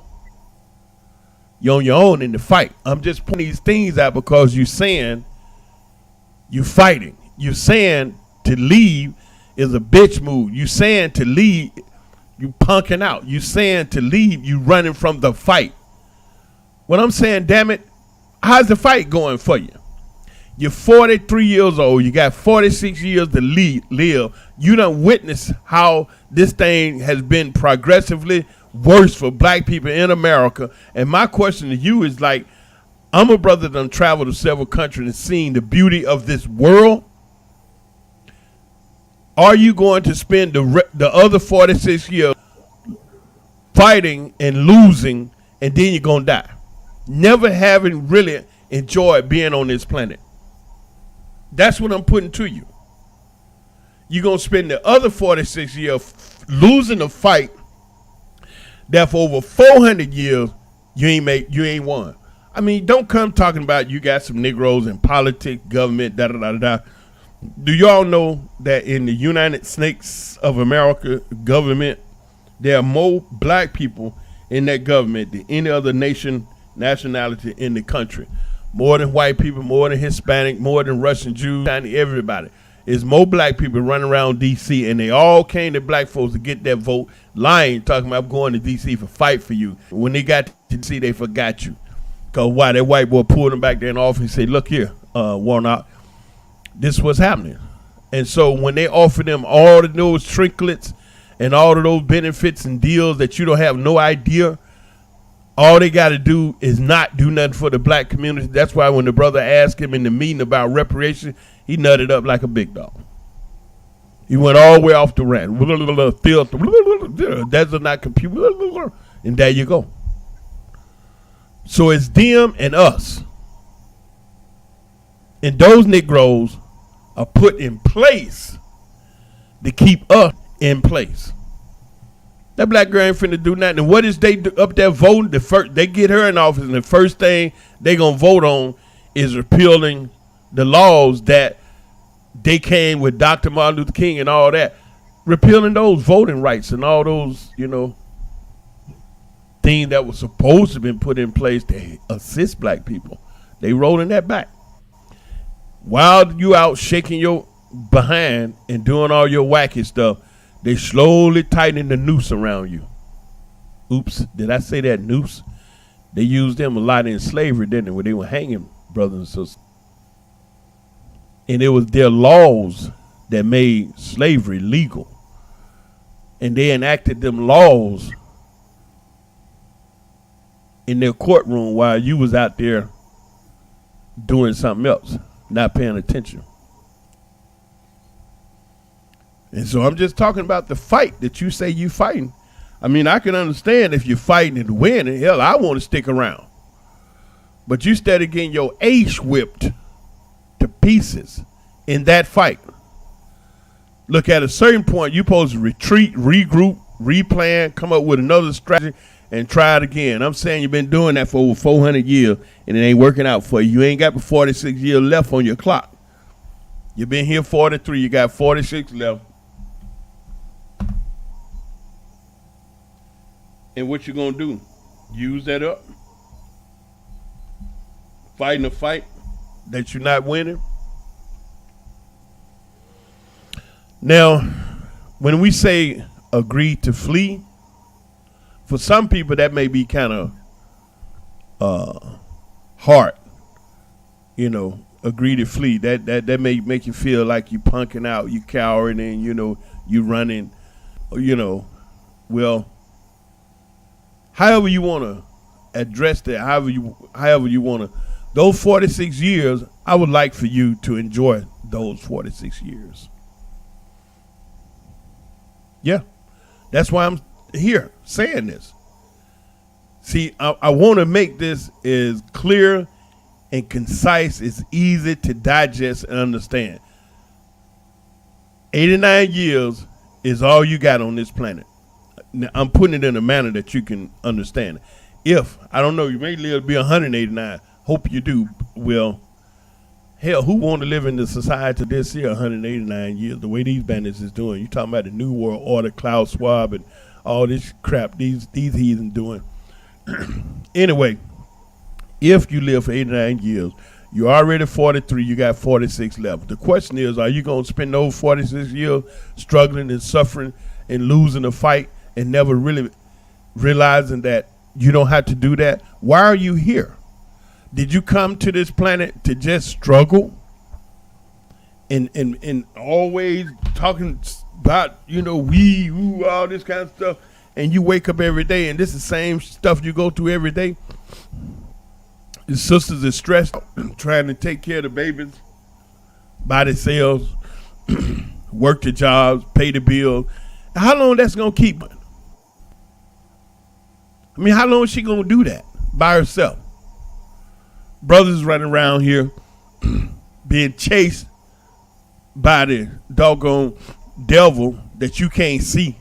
You're on your own in the fight. I'm just putting these things out because you're saying you're fighting. You're saying to leave is a bitch move. You're saying to leave, you punking out. You're saying to leave, you running from the fight. What I'm saying, damn it, how's the fight going for you? You're 43 years old. You got 46 years to live. You done witnessed how this thing has been progressively worse for black people in America. And my question to you is like, I'm a brother that done traveled to several countries and seen the beauty of this world. Are you going to spend the other 46 years fighting and losing, and then you're going to die? Never having really enjoyed being on this planet. That's what I'm putting to you. You're going to spend the other 46 years losing a fight that for over 400 years you ain't won. I mean, don't come talking about you got some Negroes in politics, government, da da da da. Do y'all know that in the United States of America government, there are more black people in that government than any other nationality in the country? More than white people, more than Hispanic, more than Russian Jews, everybody. It's more black people running around D.C. and they all came to black folks to get that vote, lying, talking about going to D.C. for fight for you. When they got to D.C., they forgot you. Because why? That white boy pulled them back there in the office and said, look here, Warnock, this was happening. And so when they offer them all of those trinkets and all of those benefits and deals that you don't have no idea, all they got to do is not do nothing for the black community. That's why when the brother asked him in the meeting about reparation, he nutted up like a big dog. He went all the way off the rant. That's not computer. And there you go. So it's them and us. And those Negroes are put in place to keep us in place. That black girl ain't finna do nothing. And what is they do up there voting? They get her in office, and the first thing they gonna vote on is repealing the laws that they came with Dr. Martin Luther King and all that. Repealing those voting rights and all those, things that were supposed to have been put in place to assist black people. They rolling that back. While you out shaking your behind and doing all your wacky stuff, they slowly tightening the noose around you. Oops, did I say that noose? They used them a lot in slavery, didn't they? When they were hanging brothers and sisters. And it was their laws that made slavery legal. And they enacted them laws in their courtroom while you was out there doing something else, not paying attention. And so I'm just talking about the fight that you say you fighting. I mean, I can understand if you're fighting and winning. Hell, I want to stick around. But you started getting your ace whipped to pieces in that fight. Look, at a certain point, you're supposed to retreat, regroup, replan, come up with another strategy, and try it again. I'm saying you've been doing that for over 400 years, and it ain't working out for you. You ain't got but 46 years left on your clock. You've been here 43. You got 46 left. And what you gonna do? Use that up? Fighting a fight that you're not winning? Now, when we say agree to flee, for some people that may be kind of hard. Agree to flee. That may make you feel like you punking out, you cowering, and you running. Well, however you want to address that, however you want to, those 46 years, I would like for you to enjoy those 46 years. Yeah, that's why I'm here saying this. See, I want to make this as clear and concise, as easy to digest and understand. 89 years is all you got on this planet. Now, I'm putting it in a manner that you can understand. If, I don't know, you may live to be 189. Hope you do. Well, hell, who want to live in the society this year, 189 years, the way these bandits is doing? You talking about the New World Order, Klaus Schwab, and all this crap these heathens doing. Anyway, if you live for 89 years, you're already 43, you got 46 left. The question is, are you going to spend those 46 years struggling and suffering and losing a fight and never really realizing that you don't have to do that? Why are you here? Did you come to this planet to just struggle and always talking about, all this kind of stuff, and you wake up every day and this is the same stuff you go through every day? The sisters are stressed, trying to take care of the babies by themselves, work the jobs, pay the bills. How long that's going to keep? I mean, how long is she going to do that by herself? Brothers running around here being chased by the doggone devil that you can't see,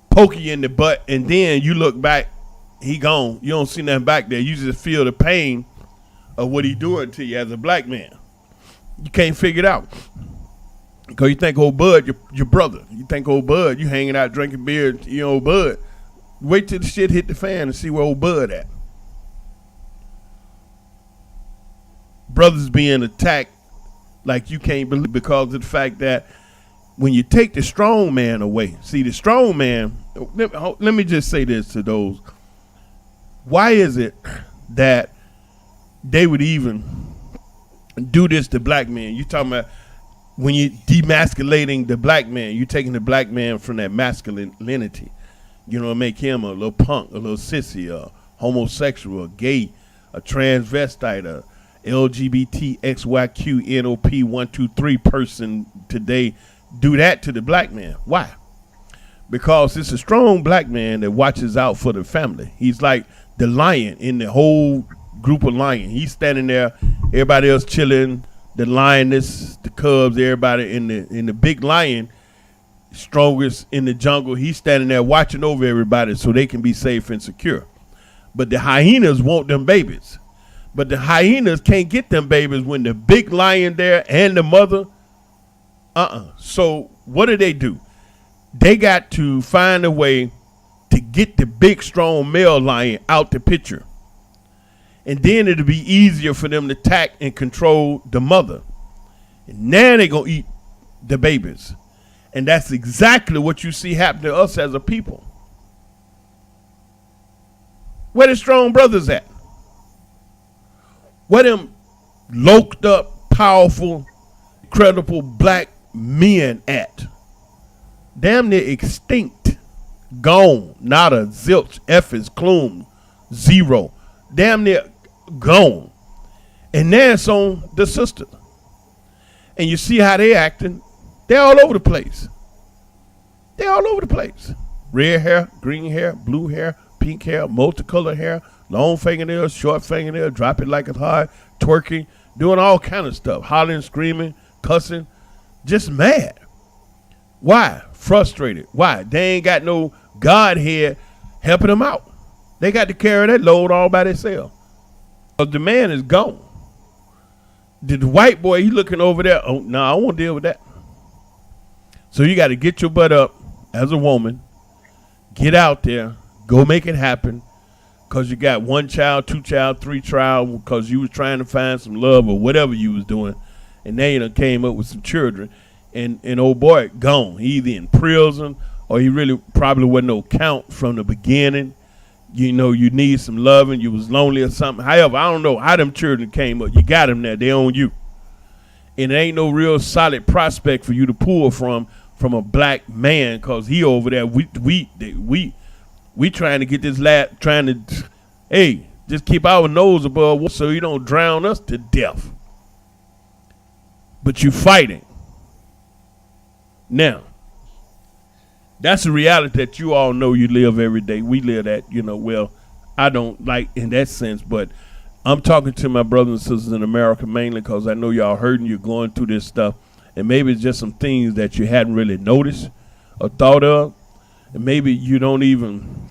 poke you in the butt, and then you look back he gone. You don't see nothing back there. You just feel the pain of what he doing to you as a black man. You can't figure it out. Because you think old Bud, your brother. You think old Bud, you hanging out drinking beer, you know, old Bud. Wait till the shit hit the fan and see where old Bud at. Brothers being attacked like you can't believe because of the fact that when you take the strong man away, see the strong man, let me just say this to those. Why is it that they would even do this to black men? You talking about when you demasculating the black man, you taking the black man from that masculinity, you know, make him a little punk, a little sissy, a homosexual, a gay, a transvestite, a LGBT XYQ NOP 123 person today. Do that to the black man. Why? Because it's a strong black man that watches out for the family. He's like the lion in the whole group of lion. He's standing there, everybody else chilling, the lioness, the cubs, everybody in the big lion, strongest in the jungle. He's standing there watching over everybody so they can be safe and secure. But the hyenas want them babies. But the hyenas can't get them babies when the big lion there and the mother. So what do? They got to find a way to get the big, strong male lion out the picture. And then it'll be easier for them to attack and control the mother. And now they're going to eat the babies. And that's exactly what you see happen to us as a people. Where the strong brothers at? Where them loked up, powerful, credible black men at? Damn near extinct. Gone. Not a zilch. F is clume. Zero. Damn near gone. And now it's on the sister. And you see how they acting. They're all over the place. They're all over the place. Red hair, green hair, blue hair, pink hair, multicolored hair, long fingernails, short fingernails, drop it like it's hard, twerking, doing all kind of stuff, hollering, screaming, cussing, just mad. Why? Frustrated. Why? They ain't got no Godhead helping them out. They got to carry that load all by themselves. The man is gone. The white boy, he looking over there. Oh, no, I won't deal with that. So you got to get your butt up as a woman, get out there, go make it happen, because you got 1 child, 2 child, 3 child, because you was trying to find some love or whatever you was doing, and now you done came up with some children, and old boy gone. He either in prison or he really probably wasn't no count from the beginning. You know, you need some loving, you was lonely or something. However, I don't know how them children came up. You got them there, they own you. And there ain't no real solid prospect for you to pull from a black man, because he over there, we trying to get this lad, trying to, hey, just keep our nose above water so you don't drown us to death. But you fighting. Now, that's a reality that you all know you live every day. We live that, you know, well, I don't like in that sense, but I'm talking to my brothers and sisters in America mainly because I know y'all hurting, you're going through this stuff, and maybe it's just some things that you hadn't really noticed or thought of, and maybe you don't even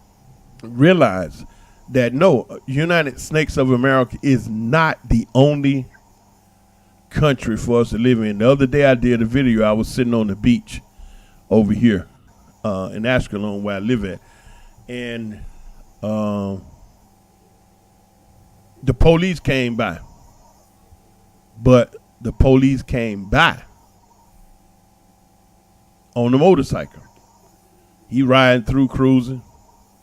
realize that, no, United Snakes of America is not the only country for us to live in. The other day I did a video. I was sitting on the beach over here in Ashkelon where I live at, and the police came by. But the police came by on the motorcycle. He riding through, cruising.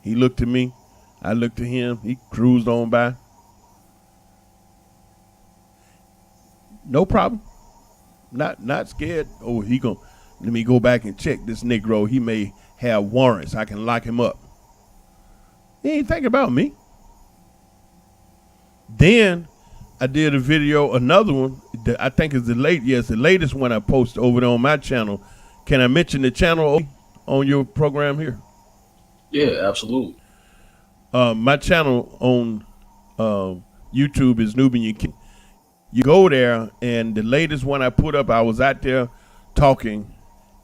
He looked at me. I looked at him. He cruised on by. No problem. Not scared. Oh, he gonna let me go back and check this Negro. He may have warrants. I can lock him up. He ain't thinking about me. Then I did a video, another one that I think is the latest one I posted over there on my channel. Can I mention the channel on your program here? Yeah, absolutely. My channel on YouTube is Nubian King. You go there, and the latest one I put up, I was out there talking,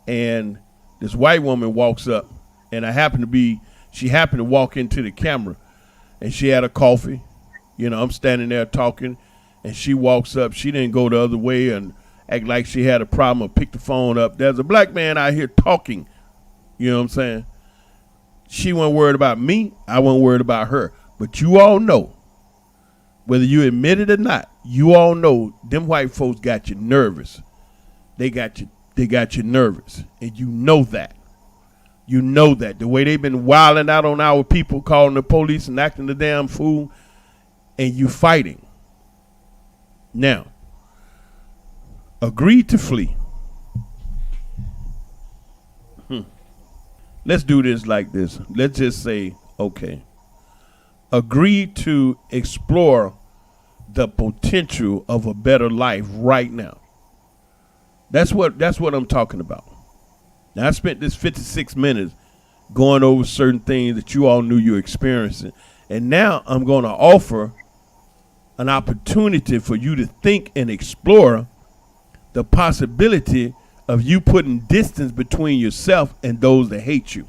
and this white woman walks up, and she happened to walk into the camera, and she had a coffee. You know, I'm standing there talking, and she walks up. She didn't go the other way and act like she had a problem or pick the phone up. There's a black man out here talking. You know what I'm saying? She wasn't worried about me. I wasn't worried about her. But you all know, whether you admit it or not, you all know them white folks got you nervous. They got you nervous. And you know that. You know that. The way they've been wilding out on our people, calling the police and acting the damn fool, and you fighting. Now, agree to flee. Let's do this like this. Let's just say, okay. Agree to explore the potential of a better life right now. That's what I'm talking about. Now, I spent this 56 minutes going over certain things that you all knew you were experiencing. And now I'm going to offer an opportunity for you to think and explore the possibility of you putting distance between yourself and those that hate you.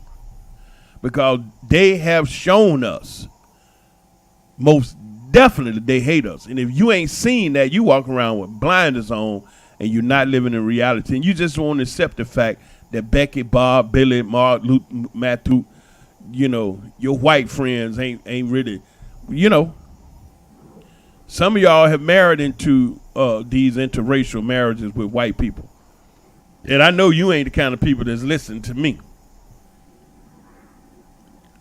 Because they have shown us, most definitely they hate us. And if you ain't seen that, you walk around with blinders on and you're not living in reality. And you just won't accept the fact that Becky, Bob, Billy, Mark, Luke, Matthew, you know, your white friends ain't really, you know. Some of y'all have married into these interracial marriages with white people. And I know you ain't the kind of people that's listening to me.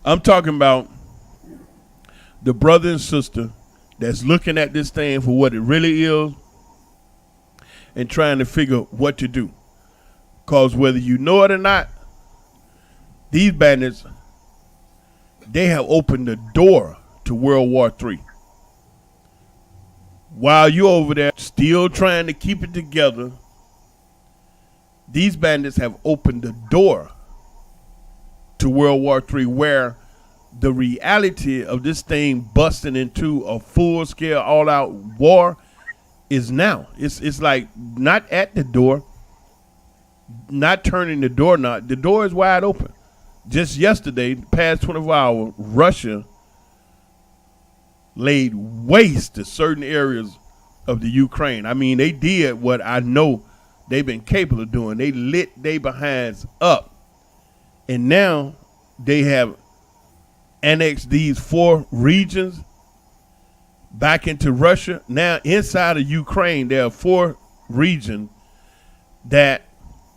I'm talking about the brother and sister that's looking at this thing for what it really is and trying to figure what to do. Because whether you know it or not, these bandits, they have opened the door to World War III. While you're over there still trying to keep it together, these bandits have opened the door to World War III, where the reality of this thing busting into a full-scale, all-out war is now. It's like not at the door, not turning the door knob. The door is wide open. Just yesterday, past 24 hours, Russia laid waste to certain areas of the Ukraine. I mean, they did what I know they've been capable of doing. They lit their behinds up. And now they have annexed these 4 regions back into Russia. Now inside of Ukraine, there are 4 regions that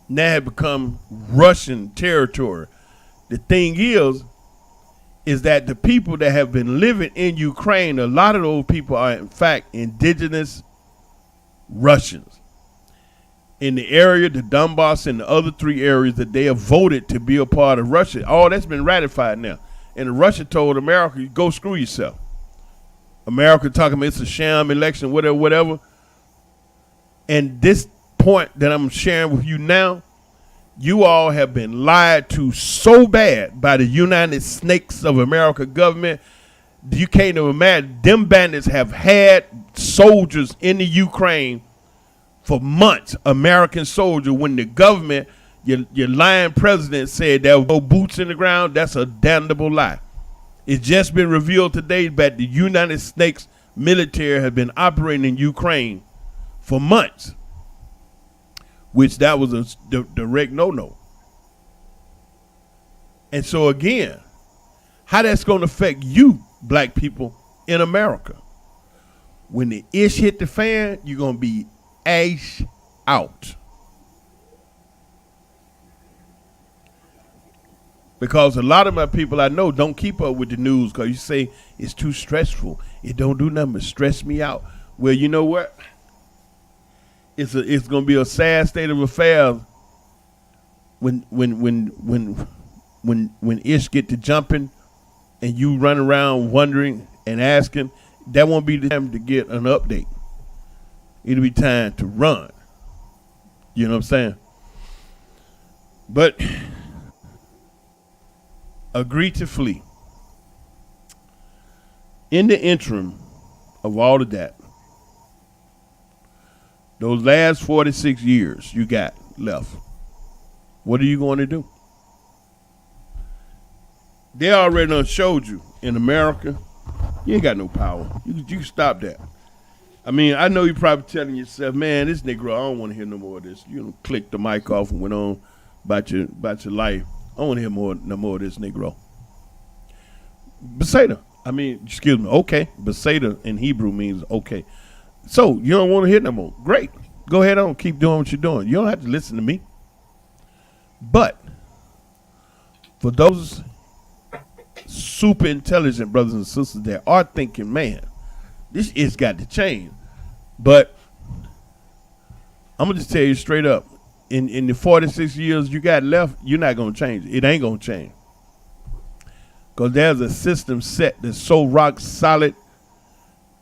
now have become Russian territory. The thing is that the people that have been living in Ukraine, a lot of those people are in fact indigenous Russians. In the area, the Donbass and the other 3 areas that they have voted to be a part of Russia, all that's been ratified now. And Russia told America, go screw yourself. America talking about it's a sham election, whatever. And this point that I'm sharing with you now, you all have been lied to so bad by the United Snakes of America government. You can't even imagine. Them bandits have had soldiers in the Ukraine for months, American soldiers, when the government, your lying president said there were no boots in the ground. That's a damnable lie. It's just been revealed today that the United States military has been operating in Ukraine for months, which that was a direct no-no. And so again, how that's going to affect you, black people in America. When the ish hit the fan, you're going to be ash out. Because a lot of my people I know don't keep up with the news because you say it's too stressful. It don't do nothing but stress me out. Well, you know what? It's going to be a sad state of affairs when ish get to jumping and you run around wondering and asking. That won't be the time to get an update. It'll be time to run. You know what I'm saying? But agree to flee. In the interim of all of that, those last 46 years you got left, what are you going to do? They already done showed you in America You ain't got no power. You can stop that. I mean, I know you're probably telling yourself, man, this Negro, I don't want to hear no more of this. You know, click the mic off and went on about your life. I don't want to hear no more of this Negro. Beseda. I mean, excuse me, okay. Beseda in Hebrew means okay. So you don't want to hear no more. Great. Go ahead on. Keep doing what you're doing. You don't have to listen to me. But for those super intelligent brothers and sisters that are thinking, man, this is got to change. But I'm going to just tell you straight up, in the 46 years you got left, you're not going to change it. It ain't going to change. Because there's a system set that's so rock solid,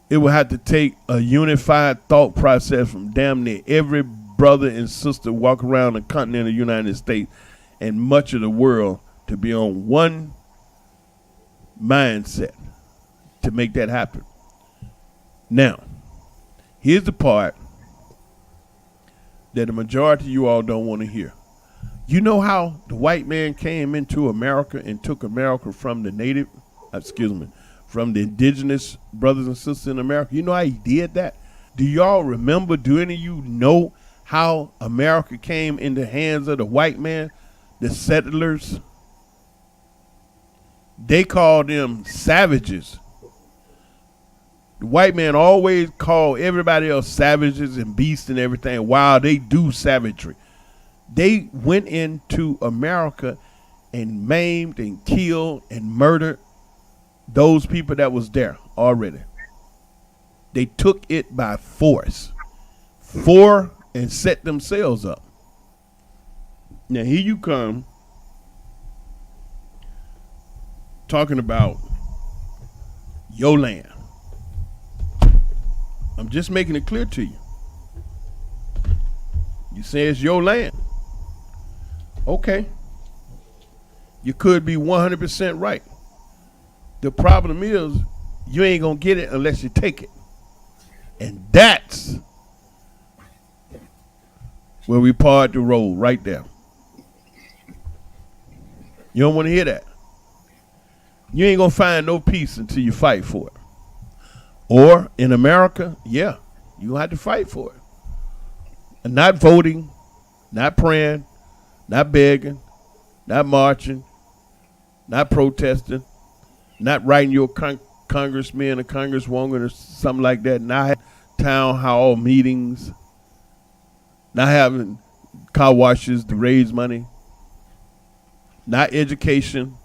it will have to take a unified thought process from damn near every brother and sister walk around the continent of the United States and much of the world to be on one mindset to make that happen. Now, here's the part that the majority of you all don't want to hear. You know how the white man came into America and took America from the from the indigenous brothers and sisters in America? You know how he did that? Do y'all remember, do any of you know how America came in the hands of the white man, the settlers? They called them savages. The white man always called everybody else savages and beasts and everything while they do savagery. They went into America and maimed and killed and murdered those people that was there already. They took it by force and set themselves up. Now here you come talking about your land. I'm just making it clear to you. You say it's your land. Okay. You could be 100% right. The problem is you ain't going to get it unless you take it. And that's where we part the road right there. You don't want to hear that. You ain't going to find no peace until you fight for it. Or in America, yeah, you have to fight for it. And not voting, not praying, not begging, not marching, not protesting, not writing your congressman or congresswoman or something like that, not having town hall meetings, not having car washes to raise money, not education,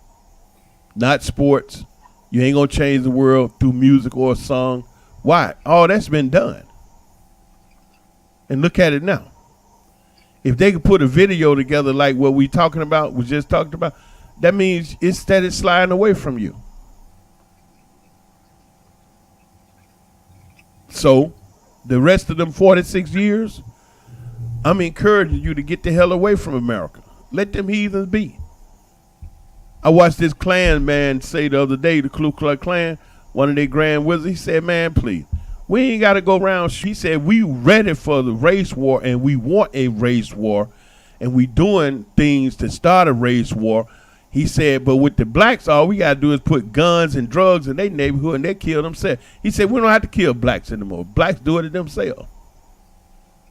not sports. You ain't going to change the world through music or a song. Why? All that's been done. And look at it now. If they could put a video together like what we just talked about, that means it's steady sliding away from you. So, the rest of them 46 years, I'm encouraging you to get the hell away from America. Let them heathens be. I watched this Klan man say the other day, the Ku Klux Klan, one of their grand wizards, he said, man, please, we ain't got to go around. He said, we ready for the race war and we want a race war and we doing things to start a race war. He said, but with the blacks, all we got to do is put guns and drugs in their neighborhood and they kill themselves. He said, we don't have to kill blacks anymore. Blacks do it themselves.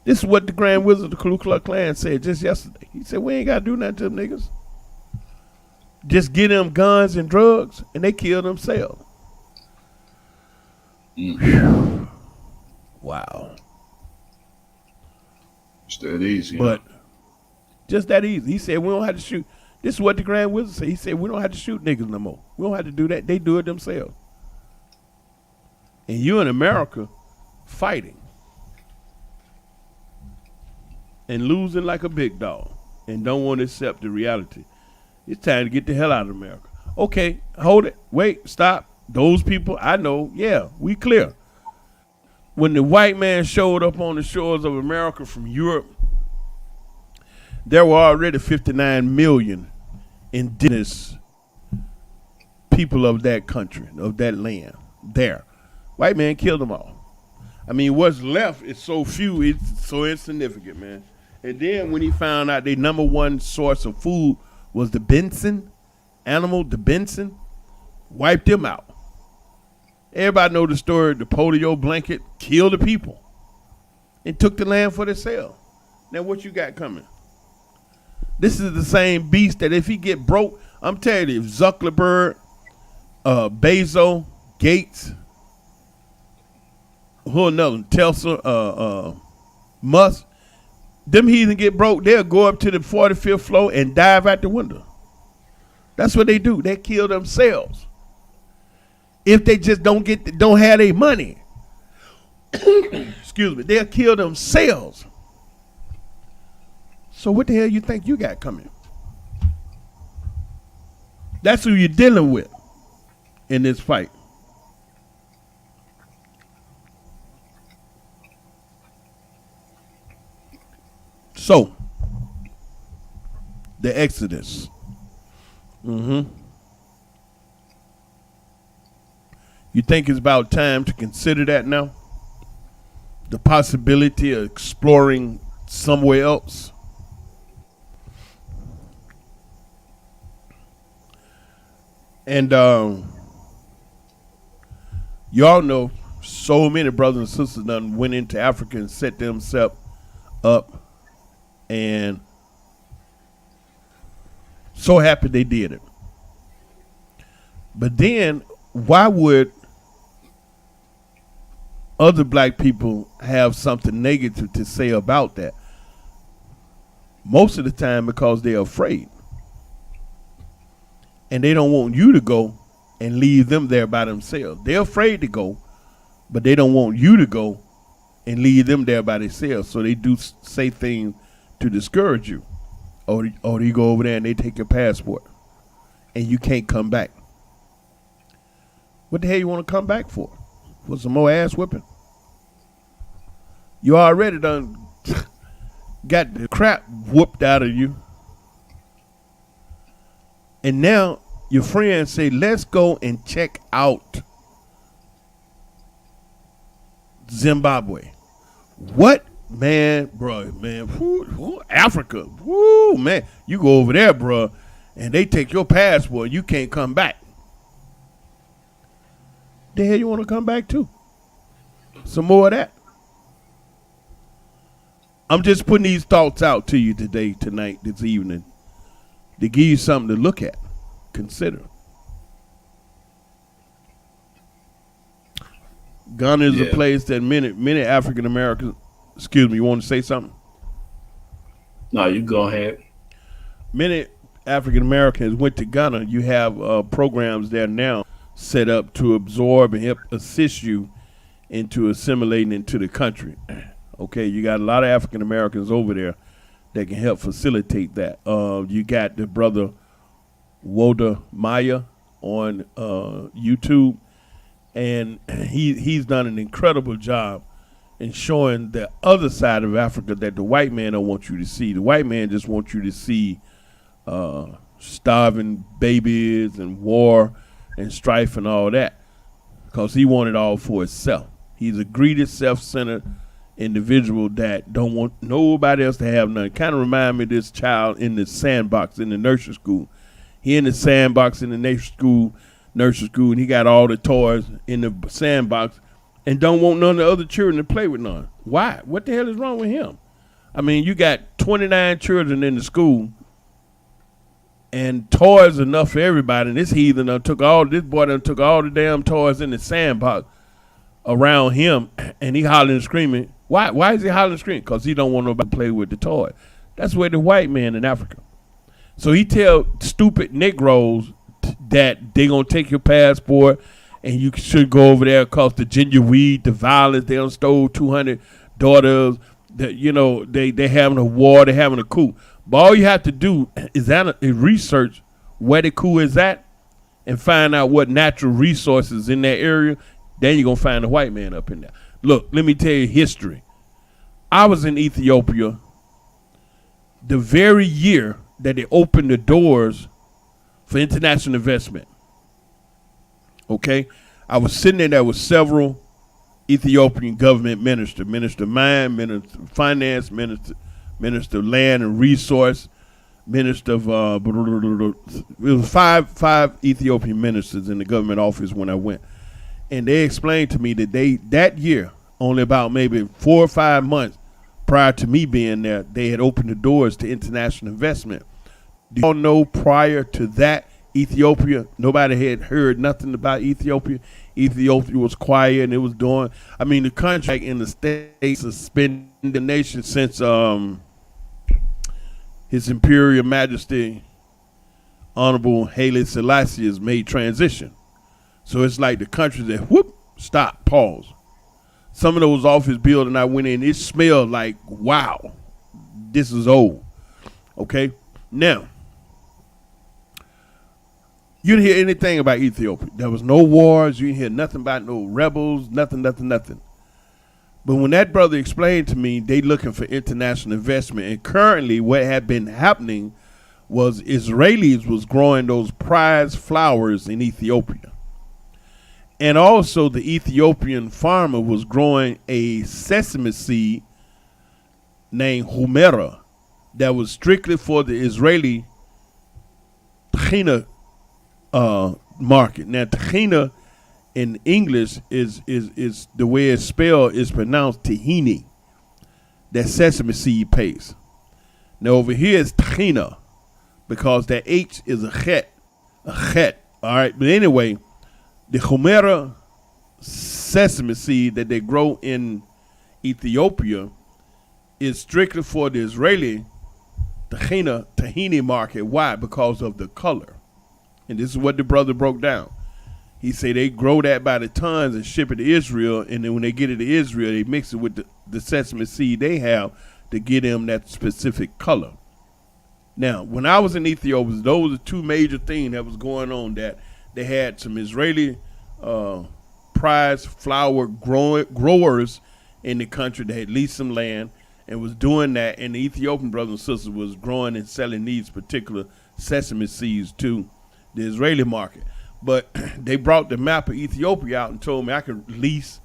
This is what the grand wizard of the Ku Klux Klan said just yesterday. He said, we ain't got to do nothing to them niggas. Just get them guns and drugs, and they kill themselves. Wow. It's that easy. But just that easy. He said, we don't have to shoot. This is what the Grand Wizard said. He said, we don't have to shoot niggas no more. We don't have to do that. They do it themselves. And you in America fighting and losing like a big dog and don't want to accept the reality. It's time to get the hell out of America. Okay, hold it. Wait, stop. Those people, I know, yeah, we clear. When the white man showed up on the shores of America from Europe, there were already 59 million indigenous people of that country, of that land, there. White man killed them all. I mean, what's left is so few, it's so insignificant, man. And then when he found out their number one source of food was the bison, the bison, wiped them out. Everybody know the story. The polio blanket killed the people and took the land for themselves. Now what you got coming? This is the same beast that if he get broke, I'm telling you, if Zuckerberg, Bezos, Gates, who another, Tesla, Musk, them heathen get broke, they'll go up to the 45th floor and dive out the window. That's what they do. They kill themselves. If they just don't have their money, excuse me, they'll kill themselves. So what the hell you think you got coming? That's who you're dealing with in this fight. So, the Exodus. You think it's about time to consider that now? The possibility of exploring somewhere else? And y'all know so many brothers and sisters done went into Africa and set themselves up, and so happy they did it. But then why would other black people have something negative to say about that? Most of the time because they're afraid. And they don't want you to go and leave them there by themselves. They're afraid to go, but they don't want you to go and leave them there by themselves. So they do say things to discourage you. Or you go over there and they take your passport and you can't come back. What the hell you want to come back for? For some more ass whipping? You already done got the crap whooped out of you. And now your friends say, let's go and check out Zimbabwe. What? Man, bro, man, Africa, whoo, man. You go over there, bro, and they take your passport. You can't come back. The hell you want to come back to? Some more of that. I'm just putting these thoughts out to you today, tonight, this evening, to give you something to look at, consider. Ghana is a place that many African Americans. Excuse me, you want to say something? No, you go ahead. Many African Americans went to Ghana. You have programs there now set up to absorb and help assist you into assimilating into the country. Okay, you got a lot of African Americans over there that can help facilitate that. You got the brother Woda Maya on YouTube, and he's done an incredible job in showing the other side of Africa that the white man don't want you to see. The white man just wants you to see starving babies and war and strife and all that, because he wanted all for himself. He's a greedy, self-centered individual that don't want nobody else to have nothing. Kind of remind me of this child in the sandbox in the nursery school. He in the sandbox in the nursery school, and he got all the toys in the sandbox and don't want none of the other children to play with none. Why? What the hell is wrong with him? I mean, you got 29 children in the school, and toys enough for everybody. And this boy done took all the damn toys in the sandbox around him, and he hollering and screaming. Why is he hollering and screaming? Because he don't want nobody to play with the toy. That's where the white man in Africa. So he tell stupid Negroes that they gonna take your passport and you should go over there because the ginger weed, the violence, they done stole 200 daughters, that, you know, they having a war, they having a coup. But all you have to do is research where the coup is at and find out what natural resources in that area. Then you're going to find a white man up in there. Look, let me tell you history. I was in Ethiopia the very year that they opened the doors for international investment. Okay? I was sitting there with several Ethiopian government ministers, Minister of Mine, Minister of Finance, Minister of Land and Resource, Minister of, it was five Ethiopian ministers in the government office when I went. And they explained to me that that year, only about maybe 4 or 5 months prior to me being there, they had opened the doors to international investment. Do y'all know prior to that, Ethiopia, nobody had heard nothing about Ethiopia. Ethiopia was quiet and it was doing, I mean, the country in the States suspended the nation since His Imperial Majesty Honorable Haile Selassie has made transition. So it's like the country that, whoop, stop, pause. Some of those office buildings I went in, it smelled like, wow, this is old. Okay? Now, you didn't hear anything about Ethiopia. There was no wars. You didn't hear nothing about no rebels, nothing. But when that brother explained to me, they looking for international investment. And currently what had been happening was Israelis was growing those prize flowers in Ethiopia. And also the Ethiopian farmer was growing a sesame seed named Humera that was strictly for the Israeli tahina market. Now tahina in English is the way it's spelled is pronounced tahini. That sesame seed paste. Now over here is tahina because that H is a chet. All right, but anyway, the Humera sesame seed that they grow in Ethiopia is strictly for the Israeli tahini market. Why? Because of the color. And this is what the brother broke down. He said they grow that by the tons and ship it to Israel, and then when they get it to Israel, they mix it with the sesame seed they have to get them that specific color. Now, when I was in Ethiopia, those are two major things that was going on. That they had some Israeli prize flower growers in the country that had leased some land and was doing that, and the Ethiopian brothers and sisters was growing and selling these particular sesame seeds to the Israeli market. But they brought the map of Ethiopia out and told me I could lease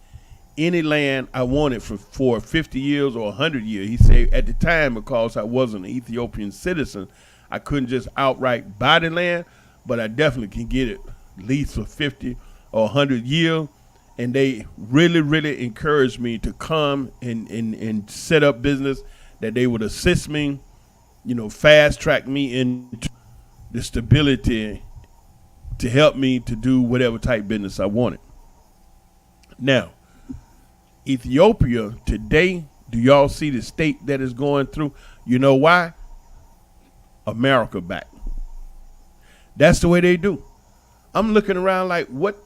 any land I wanted for 50 years or 100 years. He said at the time, because I wasn't an Ethiopian citizen, I couldn't just outright buy the land, but I definitely can get it leased for 50 or 100 years. And they really, really encouraged me to come and set up business, that they would assist me, fast track me into the stability to help me to do whatever type business I wanted. Now, Ethiopia today, do y'all see the state that is going through? You know why? America back. That's the way they do. I'm looking around like, what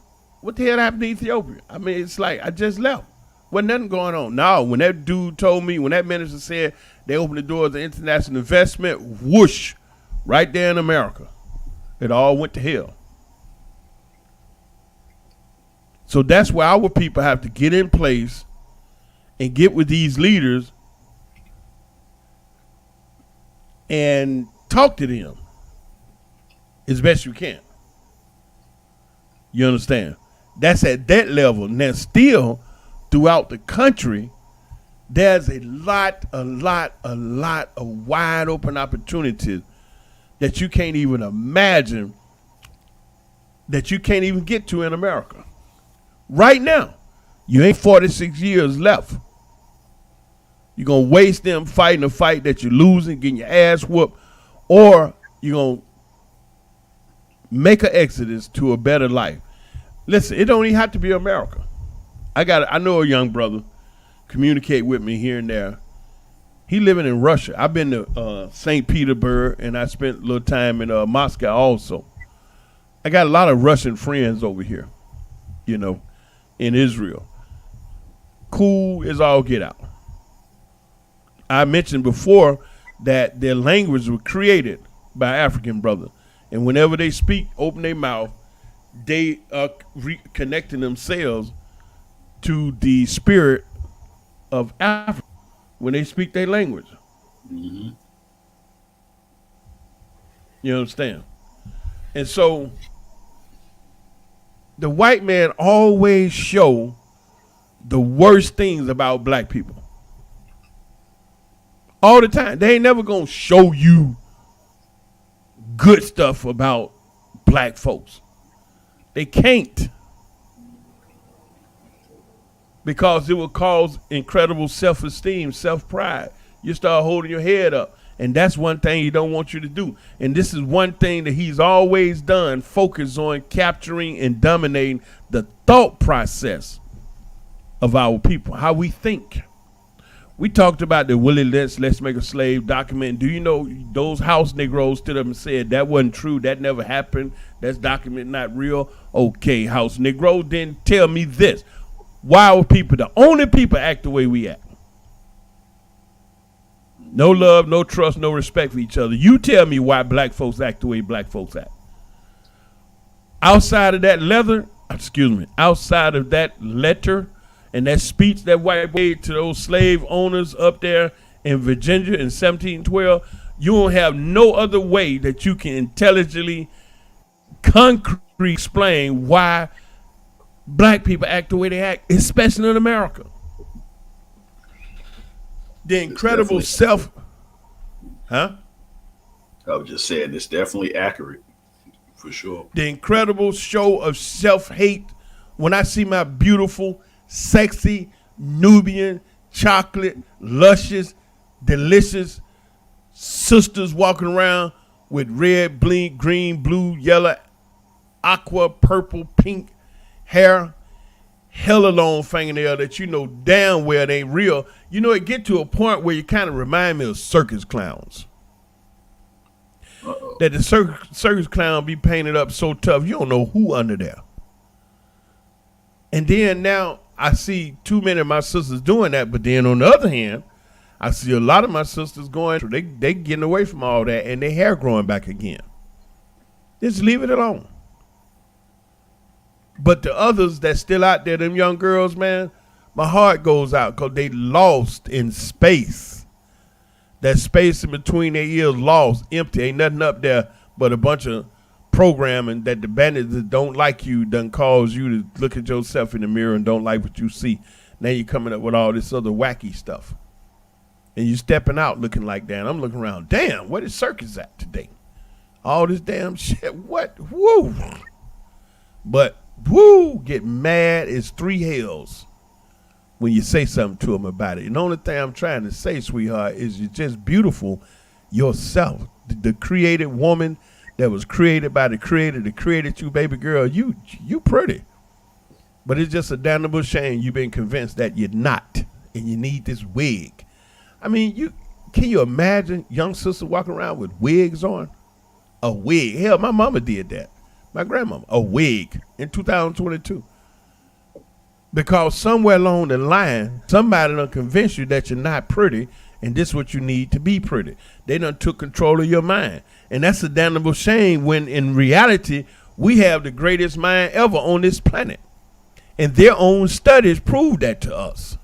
the hell happened to Ethiopia? I mean, it's like I just left. Wasn't nothing going on. No, when that dude told me, when that minister said they opened the doors to international investment, whoosh, right there in America. It all went to hell. So that's where our people have to get in place and get with these leaders and talk to them as best you can. You understand? That's at that level. Now still throughout the country, there's a lot of wide open opportunities that you can't even imagine, that you can't even get to in America. Right now, you ain't 46 years left. You're going to waste them fighting a fight that you're losing, getting your ass whooped, or you're going to make an exodus to a better life. Listen, it don't even have to be America. I know a young brother, communicate with me here and there. He living in Russia. I've been to St. Petersburg, and I spent a little time in Moscow also. I got a lot of Russian friends over here, in Israel. Cool as all get out. I mentioned before that their language was created by African brothers. And whenever they speak, open their mouth, they are connecting themselves to the spirit of Africa when they speak their language. Mm-hmm. You understand? And so the white man always show the worst things about black people. All the time. They ain't never gonna show you good stuff about black folks. They can't. because it will cause incredible self-esteem, self-pride. You start holding your head up. And that's one thing he don't want you to do. And this is one thing that he's always done, focus on capturing and dominating the thought process of our people, how we think. We talked about the Willie Let's Make a Slave document. Do you know those house Negroes stood up and said that wasn't true, that never happened, that's document not real? Okay, house Negro, then tell me this. Why are people, the only people act the way we act? No love, no trust, no respect for each other. You tell me why black folks act the way black folks act. Outside of that outside of that letter and that speech that white made to those slave owners up there in Virginia in 1712, you don't have no other way that you can intelligently, concretely explain why black people act the way they act, especially in America. The incredible I was just saying, it's definitely accurate, for sure. The incredible show of self-hate when I see my beautiful, sexy, Nubian, chocolate, luscious, delicious sisters walking around with red, green, blue, yellow, aqua, purple, pink hair, hella long fingernail that you know damn well it ain't real. You know, it get to a point where you kind of remind me of circus clowns. Uh-oh. That the circus clown be painted up so tough, you don't know who under there. And then now I see too many of my sisters doing that, but then on the other hand, I see a lot of my sisters going, they getting away from all that and their hair growing back again. Just leave it alone. But the others that's still out there, them young girls, man, my heart goes out because they lost in space. That space in between their ears lost, empty. Ain't nothing up there but a bunch of programming that the bandits that don't like you done cause you to look at yourself in the mirror and don't like what you see. Now you're coming up with all this other wacky stuff. And you stepping out looking like that. I'm looking around, damn, where the circus at today? All this damn shit, what? Woo! But woo, get mad is three hells when you say something to them about it. And the only thing I'm trying to say, sweetheart, is you're just beautiful yourself. The created woman that was created by the creator that created you, baby girl, you pretty. But it's just a damnable shame you've been convinced that you're not and you need this wig. I mean, can you imagine young sisters walking around with wigs on? A wig. Hell, my mama did that. My grandmama, a wig in 2022. Because somewhere along the line, somebody done convinced you that you're not pretty and this is what you need to be pretty. They done took control of your mind. And that's a damnable shame when in reality, we have the greatest mind ever on this planet. And their own studies prove that to us.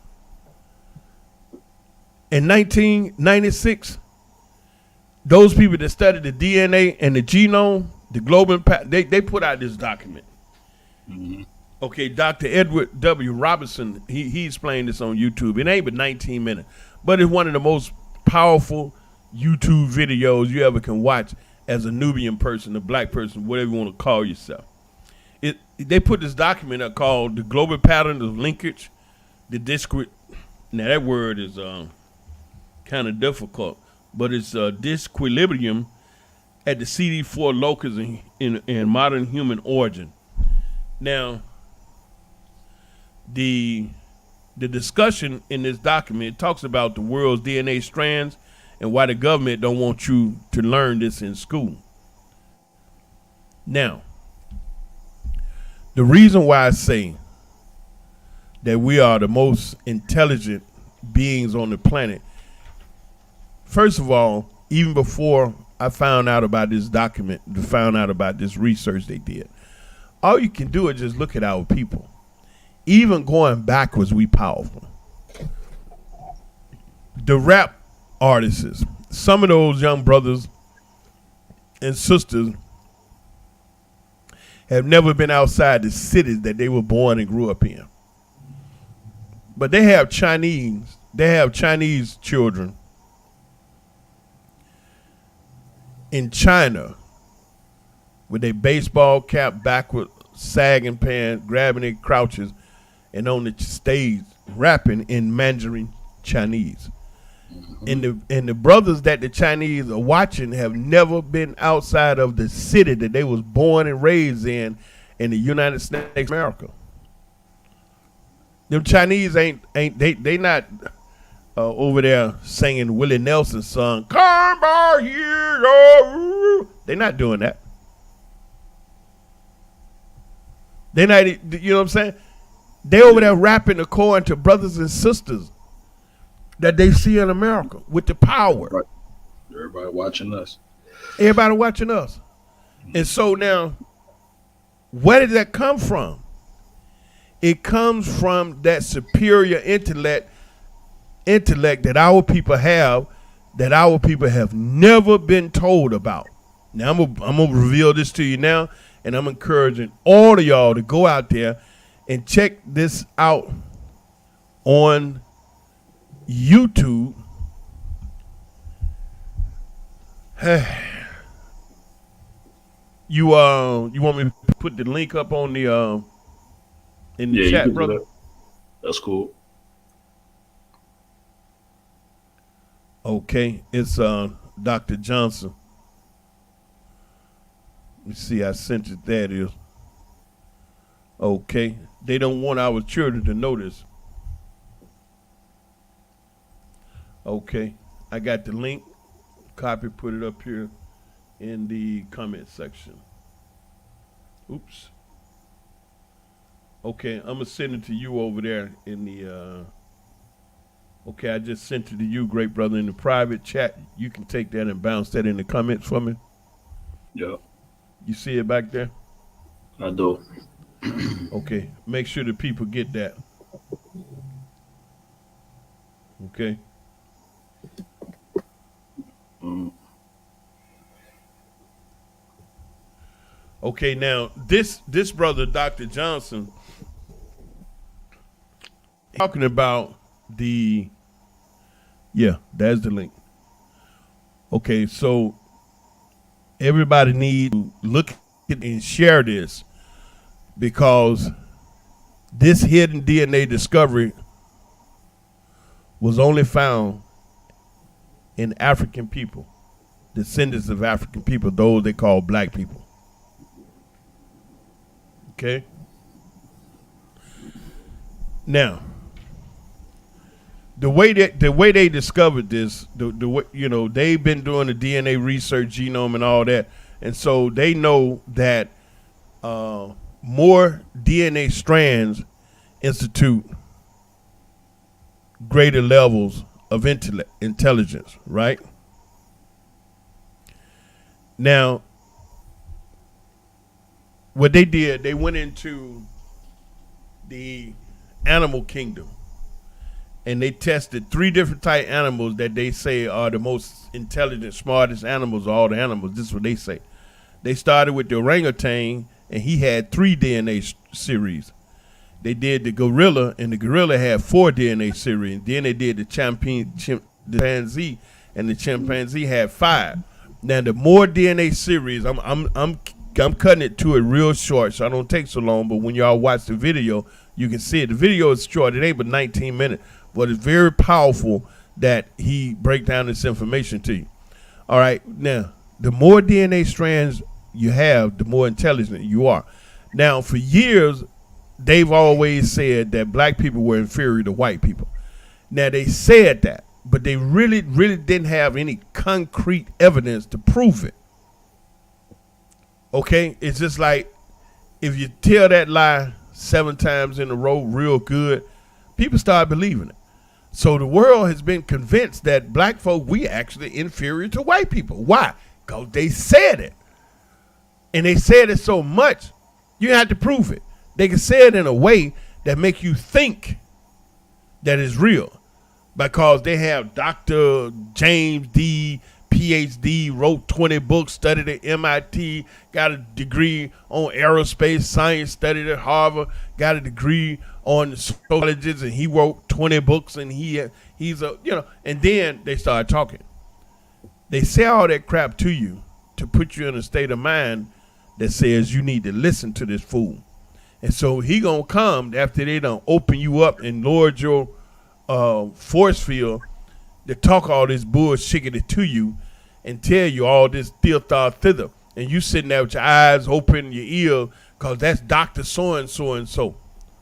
In 1996, those people that studied the DNA and the genome, the global impact, they put out this document. Mm-hmm. Okay, Dr. Edward W. Robinson, he explained this on YouTube. It ain't but 19 minutes, but it's one of the most powerful YouTube videos you ever can watch as a Nubian person, a black person, whatever you want to call yourself. They put this document up called The Global Pattern of Linkage, the discrete. Now that word is kind of difficult, but it's disequilibrium at the CD4 locus in modern human origin. Now, the discussion in this document talks about the world's DNA strands and why the government don't want you to learn this in school. Now, the reason why I say that we are the most intelligent beings on the planet, first of all, even before I found out about this document, found out about this research they did, all you can do is just look at our people. Even going backwards, we powerful. The rap artists, some of those young brothers and sisters have never been outside the cities that they were born and grew up in. But they have Chinese children in China with their baseball cap backward, sagging pants, grabbing their crouches, and on the stage rapping in Mandarin Chinese. And the brothers that the Chinese are watching have never been outside of the city that they was born and raised in the United States of America. Them Chinese ain't they not over there singing Willie Nelson's song, "Come by here." Oh. They're not doing that. They're not, you know what I'm saying? They over there rapping according to brothers and sisters that they see in America with the power. Right. Everybody watching us. Everybody watching us. And so now, where did that come from? It comes from that superior intellect that our people have never been told about. Now I'm gonna reveal this to you now, and I'm encouraging all of y'all to go out there and check this out on YouTube. You want me to put the link up on the in the chat, brother? That's cool. Okay, it's Dr. Johnson. Let me see, I sent it. That is. Okay, they don't want our children to know this. Okay, I got the link. Copy, put it up here in the comment section. Oops. Okay, I'm gonna send it to you over there in the okay, I just sent it to you, great brother, in the private chat. You can take that and bounce that in the comments for me. Yeah. You see it back there? I do. Okay, make sure the people get that. Okay. Okay, now this brother, Dr. Johnson, talking about the, yeah, that's the link. Okay, so everybody need to look at and share this, because this hidden DNA discovery was only found in African people, descendants of African people, those they call black people. Okay. Now, the way they discovered this, the way, you know, they've been doing the DNA research, genome, and all that, and so they know that more DNA strands institute greater levels of intelligence, right? Now, what they did, they went into the animal kingdom and they tested 3 different type animals that they say are the most intelligent, smartest animals of all the animals. This is what they say. They started with the orangutan, and he had 3 DNA series. They did the gorilla, and the gorilla had 4 DNA series. Then they did the chimpanzee, and the chimpanzee had 5. Now, the more DNA series, I'm cutting it to it real short, so I don't take so long. But when y'all watch the video, you can see it. The video is short; it ain't but 19 minutes, but it's very powerful that he break down this information to you. All right, now the more DNA strands you have, the more intelligent you are. Now, for years, they've always said that black people were inferior to white people. Now, they said that, but they really didn't have any concrete evidence to prove it. Okay? It's just like if you tell that lie 7 times in a row real good, people start believing it. So the world has been convinced that black folk, we actually inferior to white people. Why? Because they said it. And they said it so much, you have to prove it. They can say it in a way that make you think that it's real, because they have Dr. James D., PhD, wrote 20 books, studied at MIT, got a degree on aerospace science, studied at Harvard, got a degree on sociology, and he wrote 20 books, and he's a, you know, and then they start talking. They say all that crap to you to put you in a state of mind that says you need to listen to this fool. And so he gonna come after they done open you up and lowered your force field to talk all this bullshit to you and tell you all this thither. And you sitting there with your eyes open, your ear, because that's Dr. So-and-so and so.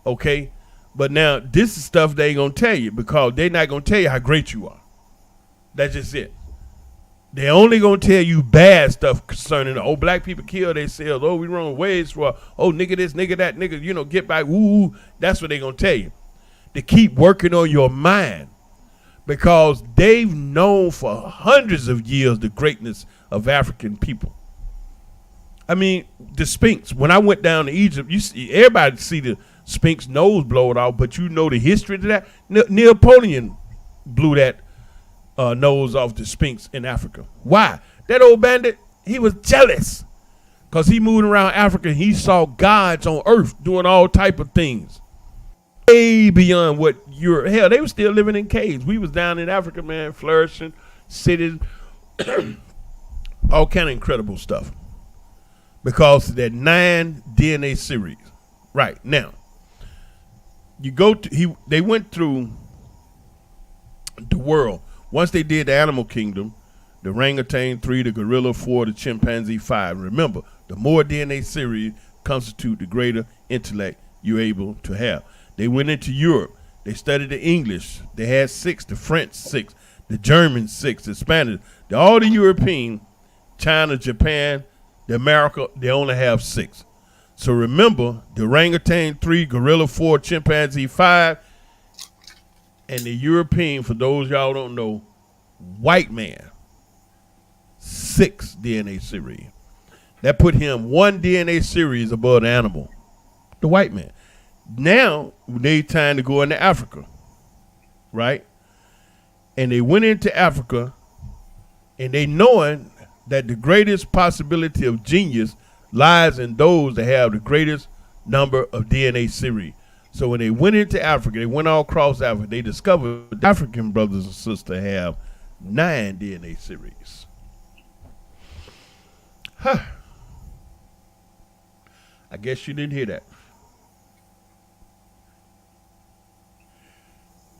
Okay? But now, this is stuff they ain't going to tell you because they're not going to tell you how great you are. That's just it. They only going to tell you bad stuff concerning, black people kill themselves. We wrong ways for, nigga this, nigga that, nigga, get back, woo. That's what they going to tell you. To keep working on your mind. Because they've known for hundreds of years the greatness of African people. I mean, the Sphinx. When I went down to Egypt, everybody see the Sphinx nose blowed off, but you know the history to that. Napoleon blew that nose off the Sphinx in Africa. Why? That old bandit, he was jealous because he moved around Africa and he saw gods on earth doing all type of things. Way beyond what hell, they were still living in caves. We was down in Africa, man, flourishing, cities, all kind of incredible stuff. Because of that 9 DNA series. Right, now, you go to, they went through the world. Once they did the animal kingdom, the orangutan 3, the gorilla 4, the chimpanzee 5. Remember, the more DNA series constitute the greater intellect you're able to have. They went into Europe. They studied the English. They had 6, the French 6, the German 6, the Spanish. All the European, China, Japan, the America, they only have 6. So remember, the orangutan 3, gorilla 4, chimpanzee 5, and the European, for those y'all don't know, white man, 6 DNA series. That put him 1 DNA series above the animal, the white man. Now, they time to go into Africa, right? And they went into Africa, and they knowing that the greatest possibility of genius lies in those that have the greatest number of DNA series. So when they went into Africa, they went all across Africa, they discovered the African brothers and sisters have 9 DNA series. Huh. I guess you didn't hear that.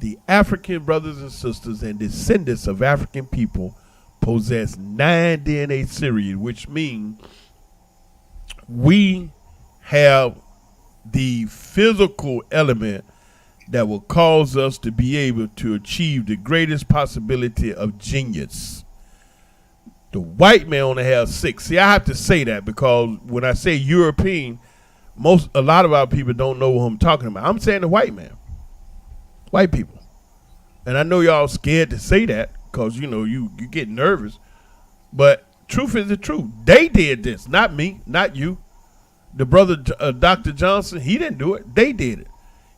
The African brothers and sisters and descendants of African people possess 9 DNA series, which means we have the physical element that will cause us to be able to achieve the greatest possibility of genius. The white man only has 6. See, I have to say that because when I say European, a lot of our people don't know what I'm talking about. I'm saying the white man. White people. And I know y'all scared to say that because, you get nervous. But truth is the truth. They did this, not me, not you. The brother, Dr. Johnson, he didn't do it. They did it.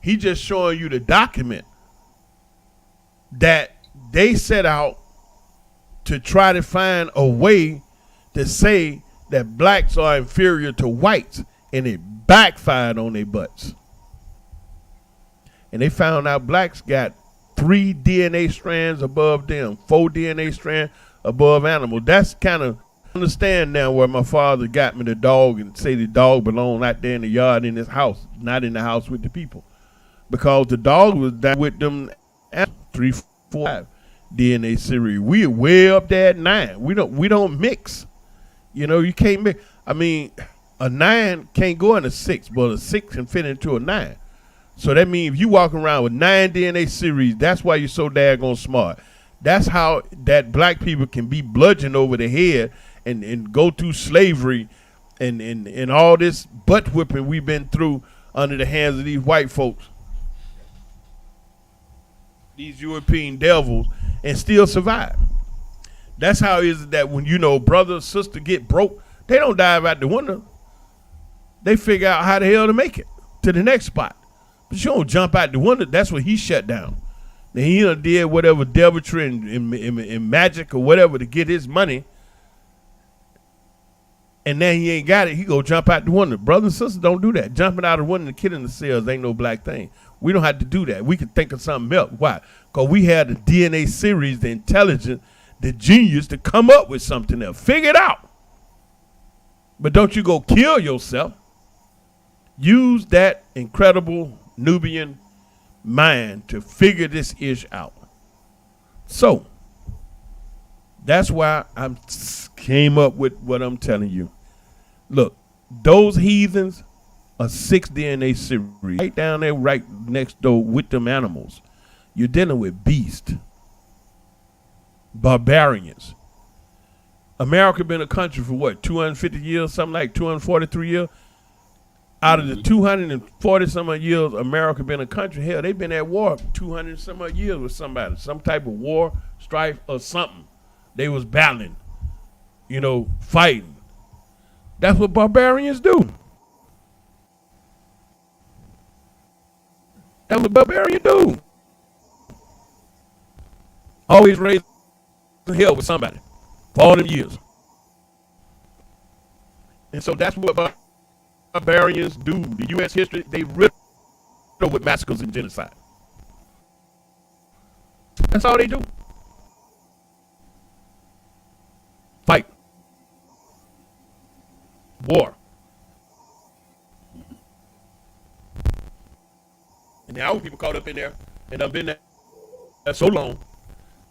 He just showing you the document that they set out to try to find a way to say that blacks are inferior to whites, and it backfired on their butts. And they found out blacks got 3 DNA strands above them, 4 DNA strands above animals. That's kind of understand now where my father got me the dog and say the dog belonged out there in the yard in his house, not in the house with the people. Because the dog was down with them 3, 4, 5 DNA series. We are way up there at 9. We don't mix. You can't mix. I mean, a 9 can't go in a 6, but a 6 can fit into a 9. So that means if you walk around with 9 DNA series, that's why you're so daggone smart. That's how that black people can be bludgeoned over the head and go through slavery and all this butt whipping we've been through under the hands of these white folks, these European devils, and still survive. That's how it is that when, brother or sister get broke, they don't dive out the window. They figure out how the hell to make it to the next spot. But you don't jump out the window. That's what he shut down. Then he done did whatever deviltry and magic or whatever to get his money. And then he ain't got it. He go jump out the window. Brothers and sisters don't do that. Jumping out the window and killing themselves ain't no black thing. We don't have to do that. We can think of something else. Why? Because we had the DNA series, the intelligence, the genius to come up with something else. Figure it out. But don't you go kill yourself. use that incredible Nubian mind to figure this ish out. So that's why I came up with what I'm telling you. Look, those heathens are 6 DNA series right down there, right next door with them animals. You're dealing with beasts, barbarians. America been a country for what, 250 years, something like 243 years? Out of the 240 some odd years America been a country, hell, they've been at war 200 some odd years with somebody, some type of war, strife, or something. They was battling, fighting. That's what barbarians do. That's what barbarians do. Always raised hell with somebody for all them years. And so that's what barbarians do. The U.S. history, they riddle with massacres and genocide. That's all they do. Fight. War. And now people caught up in there and I've been there so long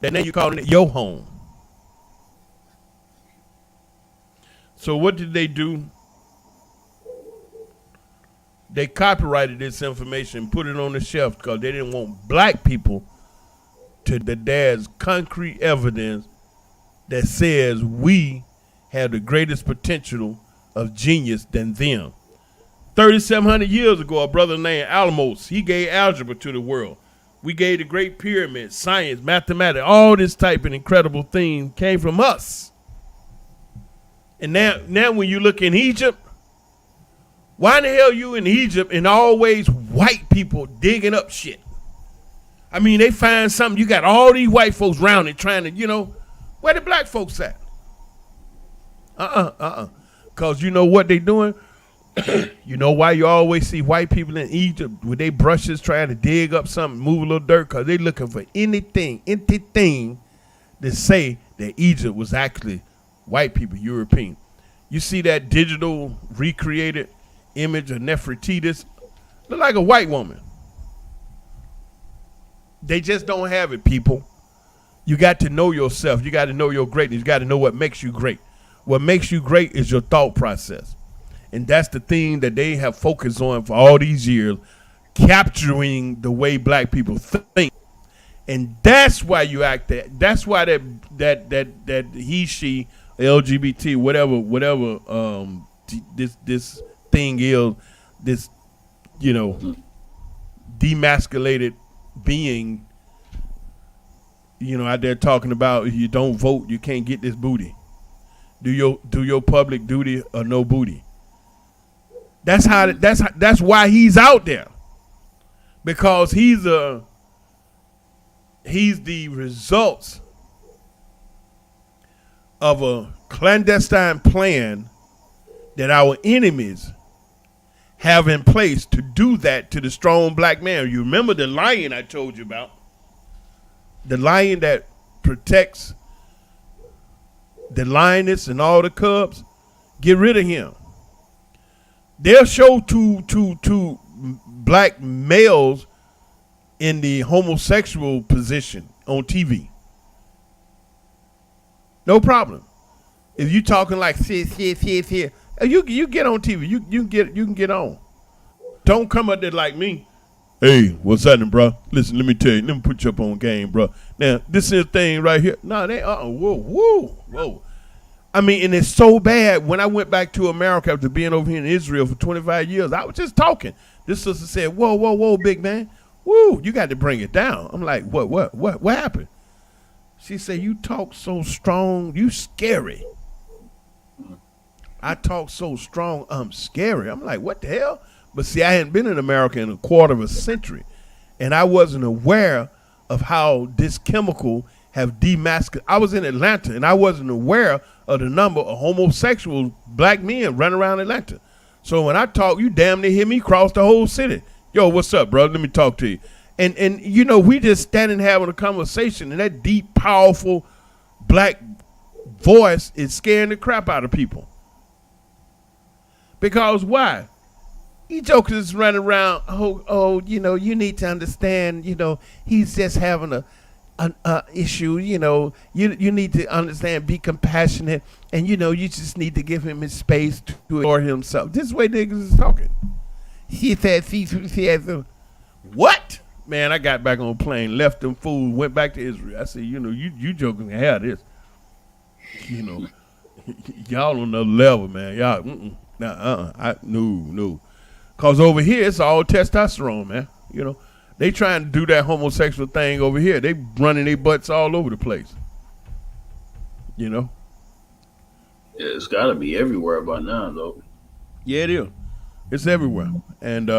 that now you're calling it your home. So what did they do? They copyrighted this information and put it on the shelf because they didn't want black people to that there's concrete evidence that says we have the greatest potential of genius than them. 3,700 years ago, a brother named Alamos, he gave algebra to the world. We gave the Great Pyramid, science, mathematics, all this type of incredible thing came from us. And now when you look in Egypt, why in the hell you in Egypt and always white people digging up shit? I mean, they find something, you got all these white folks around it trying to, where the black folks at? Because you know what they doing? You know why you always see white people in Egypt with their brushes trying to dig up something, move a little dirt? Because they looking for anything to say that Egypt was actually white people, European. You see that digital recreated image of Nefertiti, look like a white woman. They just don't have it, people. You got to know yourself. You got to know your greatness. You got to know what makes you great. What makes you great is your thought process. And that's the thing that they have focused on for all these years, capturing the way black people think. And that's why you act that. That's why that he, she, LGBT, whatever this thing is, this, demasculated being, out there talking about if you don't vote, you can't get this booty. Do your public duty or no booty. That's why he's out there. Because he's the results of a clandestine plan that our enemies have in place to do that to the strong black man. You remember the lion I told you about? The lion that protects the lioness and all the cubs? Get rid of him. They'll show two black males in the homosexual position on TV. No problem. If you talking like here, you get on TV. You can get on. Don't come up there like me. Hey, what's happening, bro? Listen, let me tell you. Let me put you up on game, bro. Now, this is the thing right here. No, they whoa. I mean, and it's so bad. When I went back to America after being over here in Israel for 25 years, I was just talking. This sister said, whoa, big man. Woo, you got to bring it down. I'm like, what happened? She said, you talk so strong, you scary. I talk so strong, I'm scary. I'm like, what the hell? But see, I hadn't been in America in a quarter of a century, and I wasn't aware of how this chemical have demasculated. I was in Atlanta, and I wasn't aware of the number of homosexual black men running around Atlanta. So when I talk, you damn near hear me cross the whole city. Yo, what's up, bro? Let me talk to you. And we just standing having a conversation, and that deep, powerful black voice is scaring the crap out of people. Because why? These jokers running around. Oh, you need to understand. He's just having a issue. You need to understand. Be compassionate, and you just need to give him his space to explore himself. This is the way niggas is talking. He said, what? Man, I got back on a plane, left them fools, went back to Israel. I said, you jokers can have this. Y'all on another level, man. Y'all, no. Cause over here it's all testosterone, man. They trying to do that homosexual thing over here. They running their butts all over the place. Yeah, it's got to be everywhere by now, though. Yeah, it is. It's everywhere, and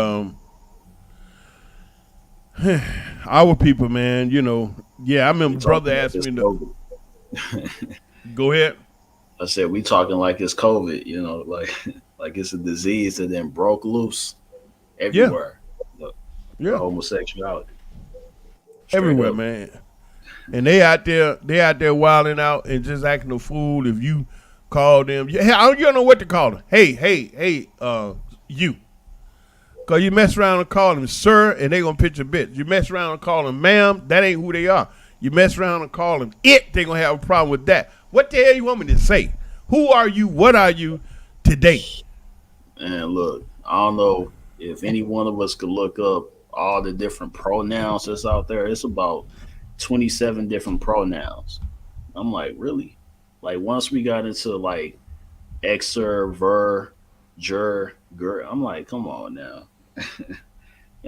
our people, man. Yeah, I remember brother asked me to go ahead. I said we talking like it's COVID, like it's a disease that then broke loose everywhere. Yeah, homosexuality everywhere, man. And they out there wilding out and just acting a fool. If you call them, you don't know what to call them. Hey, you. Cause you mess around and call them sir, and they gonna pitch a bit. You mess around and call them ma'am, that ain't who they are. You mess around and call them it, they gonna have a problem with that. What the hell you want me to say? Who are you? What are you today? And look, I don't know if any one of us could look up all the different pronouns that's out there. It's about 27 different pronouns. I'm like, really? Like once we got into like exer, ver, jur, gur, I'm like, come on now.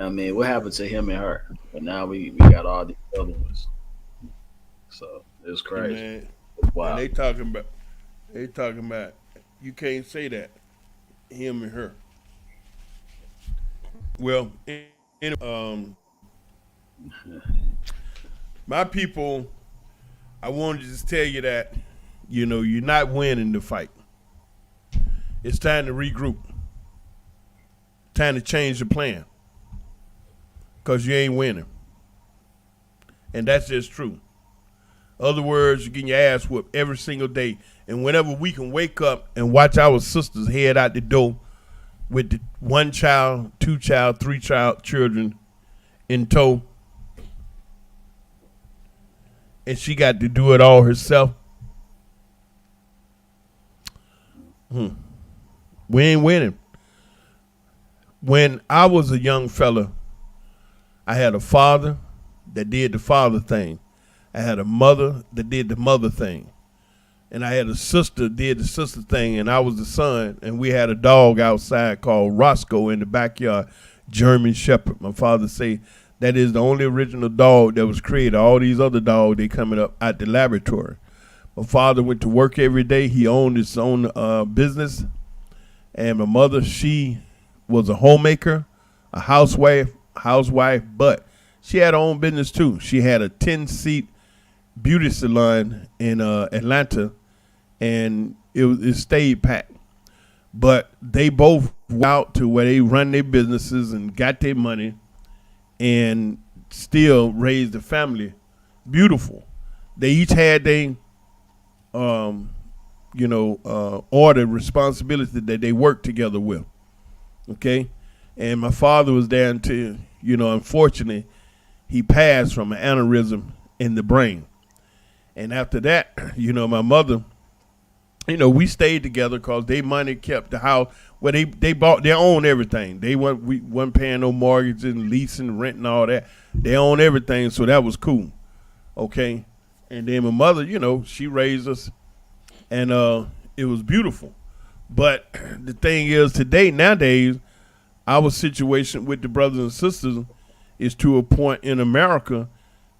I mean, what happened to him and her? But now we got all these other ones. So it's crazy. Man. Wow. And they talking about you can't say that, him and her. Well, my people, I wanted to just tell you that, you're not winning the fight. It's time to regroup. Time to change the plan. Because you ain't winning. And that's just true. Other words, you're getting your ass whooped every single day. And whenever we can wake up and watch our sisters head out the door with the 1 child, 2 child, 3 child children in tow, and she got to do it all herself, we ain't winning. When I was a young fella, I had a father that did the father thing. I had a mother that did the mother thing. And I had a sister that did the sister thing, and I was the son. And we had a dog outside called Roscoe in the backyard, German Shepherd. My father say that is the only original dog that was created. All these other dogs, they coming up out the laboratory. My father went to work every day. He owned his own business. And my mother, she was a homemaker, a housewife, but she had her own business too. She had a 10-seat beauty salon in Atlanta, and it stayed packed. But they both went out to where they run their businesses and got their money and still raised the family beautiful. They each had their order responsibility that they worked together with. Okay? And my father was there until, unfortunately, he passed from an aneurysm in the brain. And after that, my mother, we stayed together because they money kept the house. Well, they bought, they own everything. We wasn't paying no mortgages and leasing, rent and all that. They own everything, so that was cool. Okay? And then my mother, she raised us, and it was beautiful. But the thing is, nowadays, our situation with the brothers and sisters is to a point in America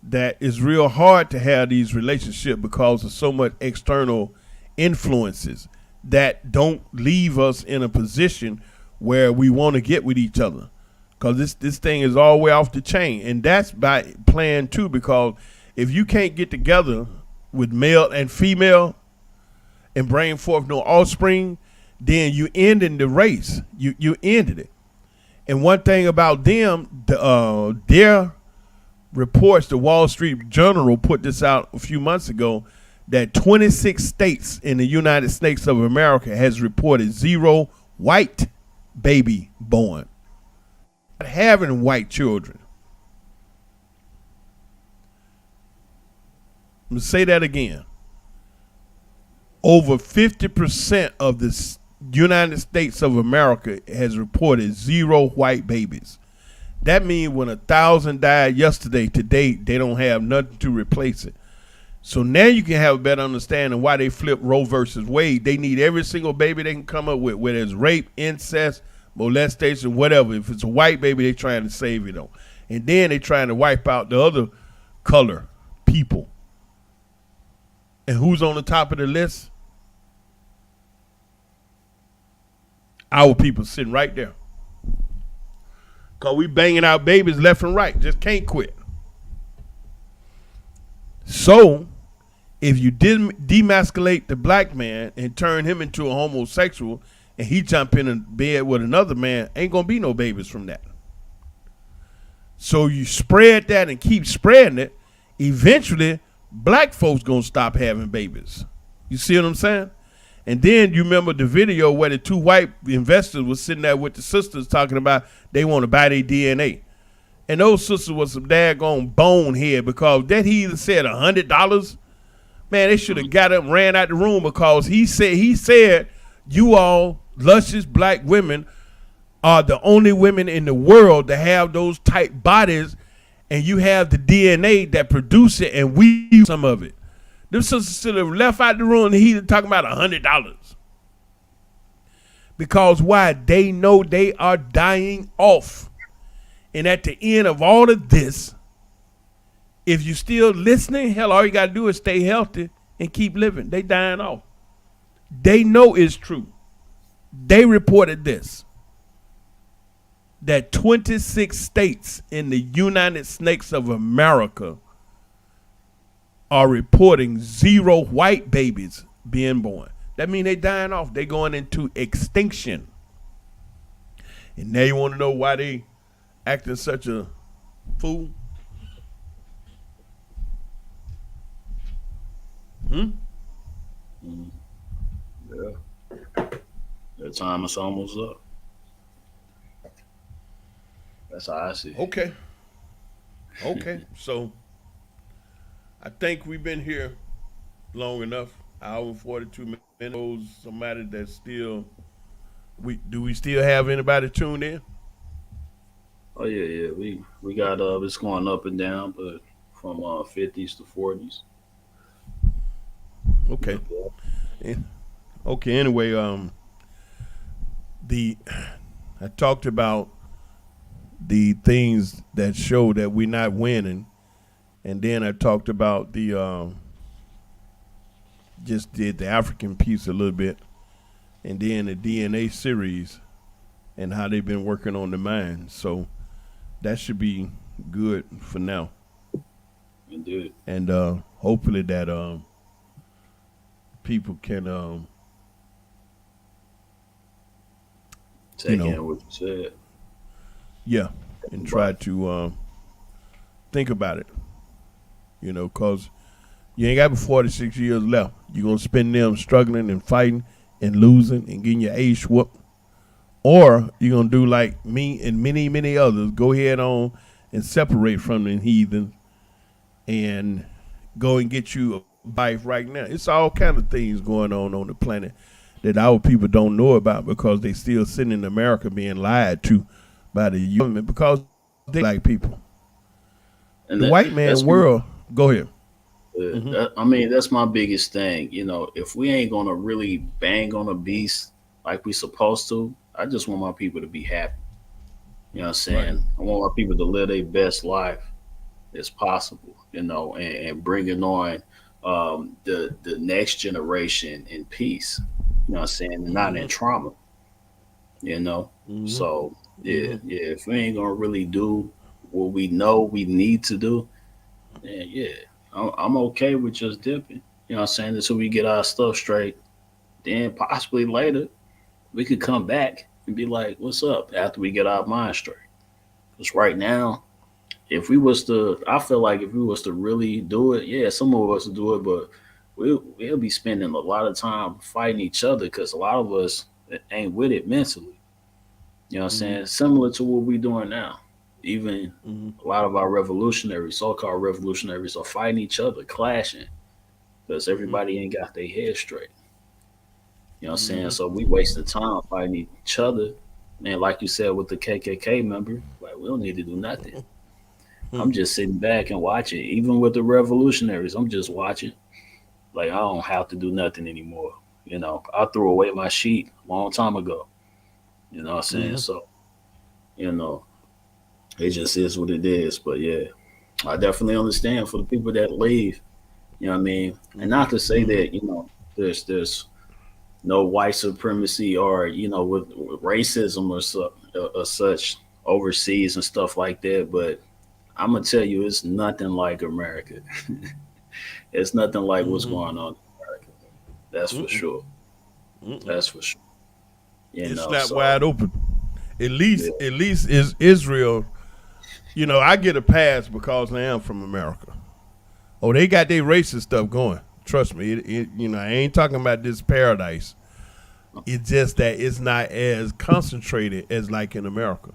that it's real hard to have these relationships because of so much external influences that don't leave us in a position where we want to get with each other. Because this thing is all the way off the chain. And that's by plan too, because if you can't get together with male and female and bring forth no offspring, then you ending the race. You ended it. And one thing about them, their reports, the Wall Street Journal put this out a few months ago, that 26 states in the United States of America has reported 0 white baby born. Having white children. I'm going to say that again. Over 50% of the United States of America has reported 0 white babies. That means when 1,000 died yesterday, today they don't have nothing to replace it. So now you can have a better understanding why they flipped Roe versus Wade. They need every single baby they can come up with, whether it's rape, incest, molestation, whatever. If it's a white baby, they're trying to save it on. And then they're trying to wipe out the other color people. And who's on the top of the list? Our people sitting right there. Because we banging out babies left and right. Just can't quit. So, if you demasculate the black man and turn him into a homosexual and he jump in a bed with another man, ain't going to be no babies from that. So you spread that and keep spreading it. Eventually, black folks going to stop having babies. You see what I'm saying? And then you remember the video where the 2 white investors was sitting there with the sisters talking about they want to buy their DNA. And those sisters was some daggone bonehead because that he either said $100. Man, they should have got up and ran out the room because he said you all luscious black women are the only women in the world that have those tight bodies, and you have the DNA that produce it, and we use some of it. Them sisters should have left out the room and he talking about $100. Because why? They know they are dying off. And at the end of all of this, if you still listening, hell, all you got to do is stay healthy and keep living. They dying off. They know it's true. They reported this, that 26 states in the United States of America are reporting 0 white babies being born. That means they dying off. They going into extinction. And now you want to know why they acting such a fool? Yeah. That time is almost up. That's how I see it. Okay. So I think we've been here long enough. Hour and 42 minutes. Somebody that's still. Do we still have anybody tuned in? Oh yeah. We got it's going up and down, but from 50s to 40s. Okay. Okay. Anyway, I talked about the things that show that we're not winning, and then I talked about the just did the African piece a little bit, and then the DNA series and how they've been working on the mind. So that should be good for now. Indeed. And hopefully that people can take in what you said. Yeah, and try to think about it. You know, because you ain't got but 46 years left. You're going to spend them struggling and fighting and losing and getting your ace whooped. Or you're going to do like me and many, many others, go ahead on and separate from the heathen and go and get you a life right now. It's all kind of things going on the planet that our people don't know about because they still sitting in America being lied to by the government because they like people. And the white man world, go ahead. I mean, that's my biggest thing. You know, if we ain't going to really bang on a beast like we supposed to, I just want my people to be happy. You know what I'm saying? Right. I want my people to live their best life as possible, you know, and bringing on the next generation in peace. You know what I'm saying? And not in trauma, you know? So, if we ain't going to really do what we know we need to do, then I'm okay with just dipping. You know what I'm saying? Until we get our stuff straight. Then possibly later, we could come back and be like, what's up? After we get our mind straight. Because right now, I feel like if we was to really do it, some of us will do it, but we'll be spending a lot of time fighting each other because a lot of us ain't with it mentally. You know what I'm saying? Similar to what we're doing now. Even a lot of our revolutionaries, so-called revolutionaries, are fighting each other, clashing, because everybody ain't got their head straight. You know what I'm saying? So we wasting time fighting each other. Man, like you said with the KKK member, like we don't need to do nothing. I'm just sitting back and watching. Even with the revolutionaries, I'm just watching. Like I don't have to do nothing anymore. You know, I threw away my sheet a long time ago. You know what I'm saying? So, you know, it just is what it is. But yeah, I definitely understand for the people that leave. You know what I mean? And not to say that, you know, there's no white supremacy or, you know, with racism or such overseas and stuff like that. But I'm gonna tell you, it's nothing like America. It's nothing like what's going on in America. That's for sure. That's for sure. You It's know, not so wide open. At least, yeah. at least is Israel. You know, I get a pass because I am from America. Oh, they got their racist stuff going. Trust me. You know, I ain't talking about this paradise. It's just that it's not as concentrated as like in America.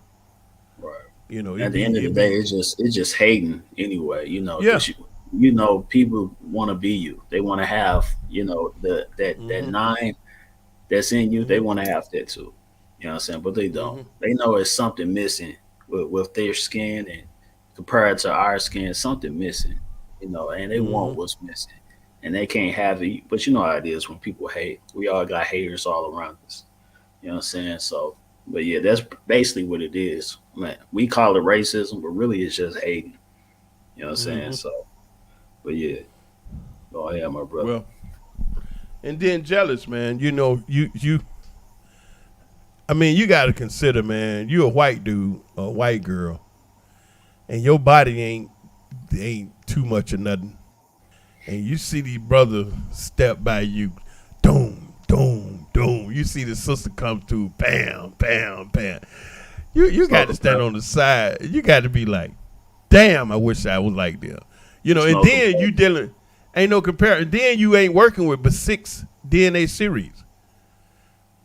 Right. You know, At the end of the day, it's just hating anyway. You know, yeah. 'cause you know, people want to be you. They want to have, you know, that nine that's in you. They want to have that too. You know what I'm saying? But they don't. They know it's something missing with their skin, and compared to our skin, something missing. You know, and they want what's missing, and they can't have it. But you know how it is when people hate. We all got haters all around us. You know what I'm saying? So, but yeah, that's basically what it is. Man, we call it racism, but really it's just hating. You know what I'm saying? So, but yeah, go ahead, my brother. Well, and then jealous, man. You know, you. I mean, you got to consider, man. You a white dude, a white girl, and your body ain't too much of nothing. And you see these brothers step by you, doom, doom, doom. You see the sister come through, bam, bam, bam. You got to stand on the side. You got to be like, damn, I wish I was like them. You know, and then you dealing, ain't no comparison. Then you ain't working with but 6 DNA series.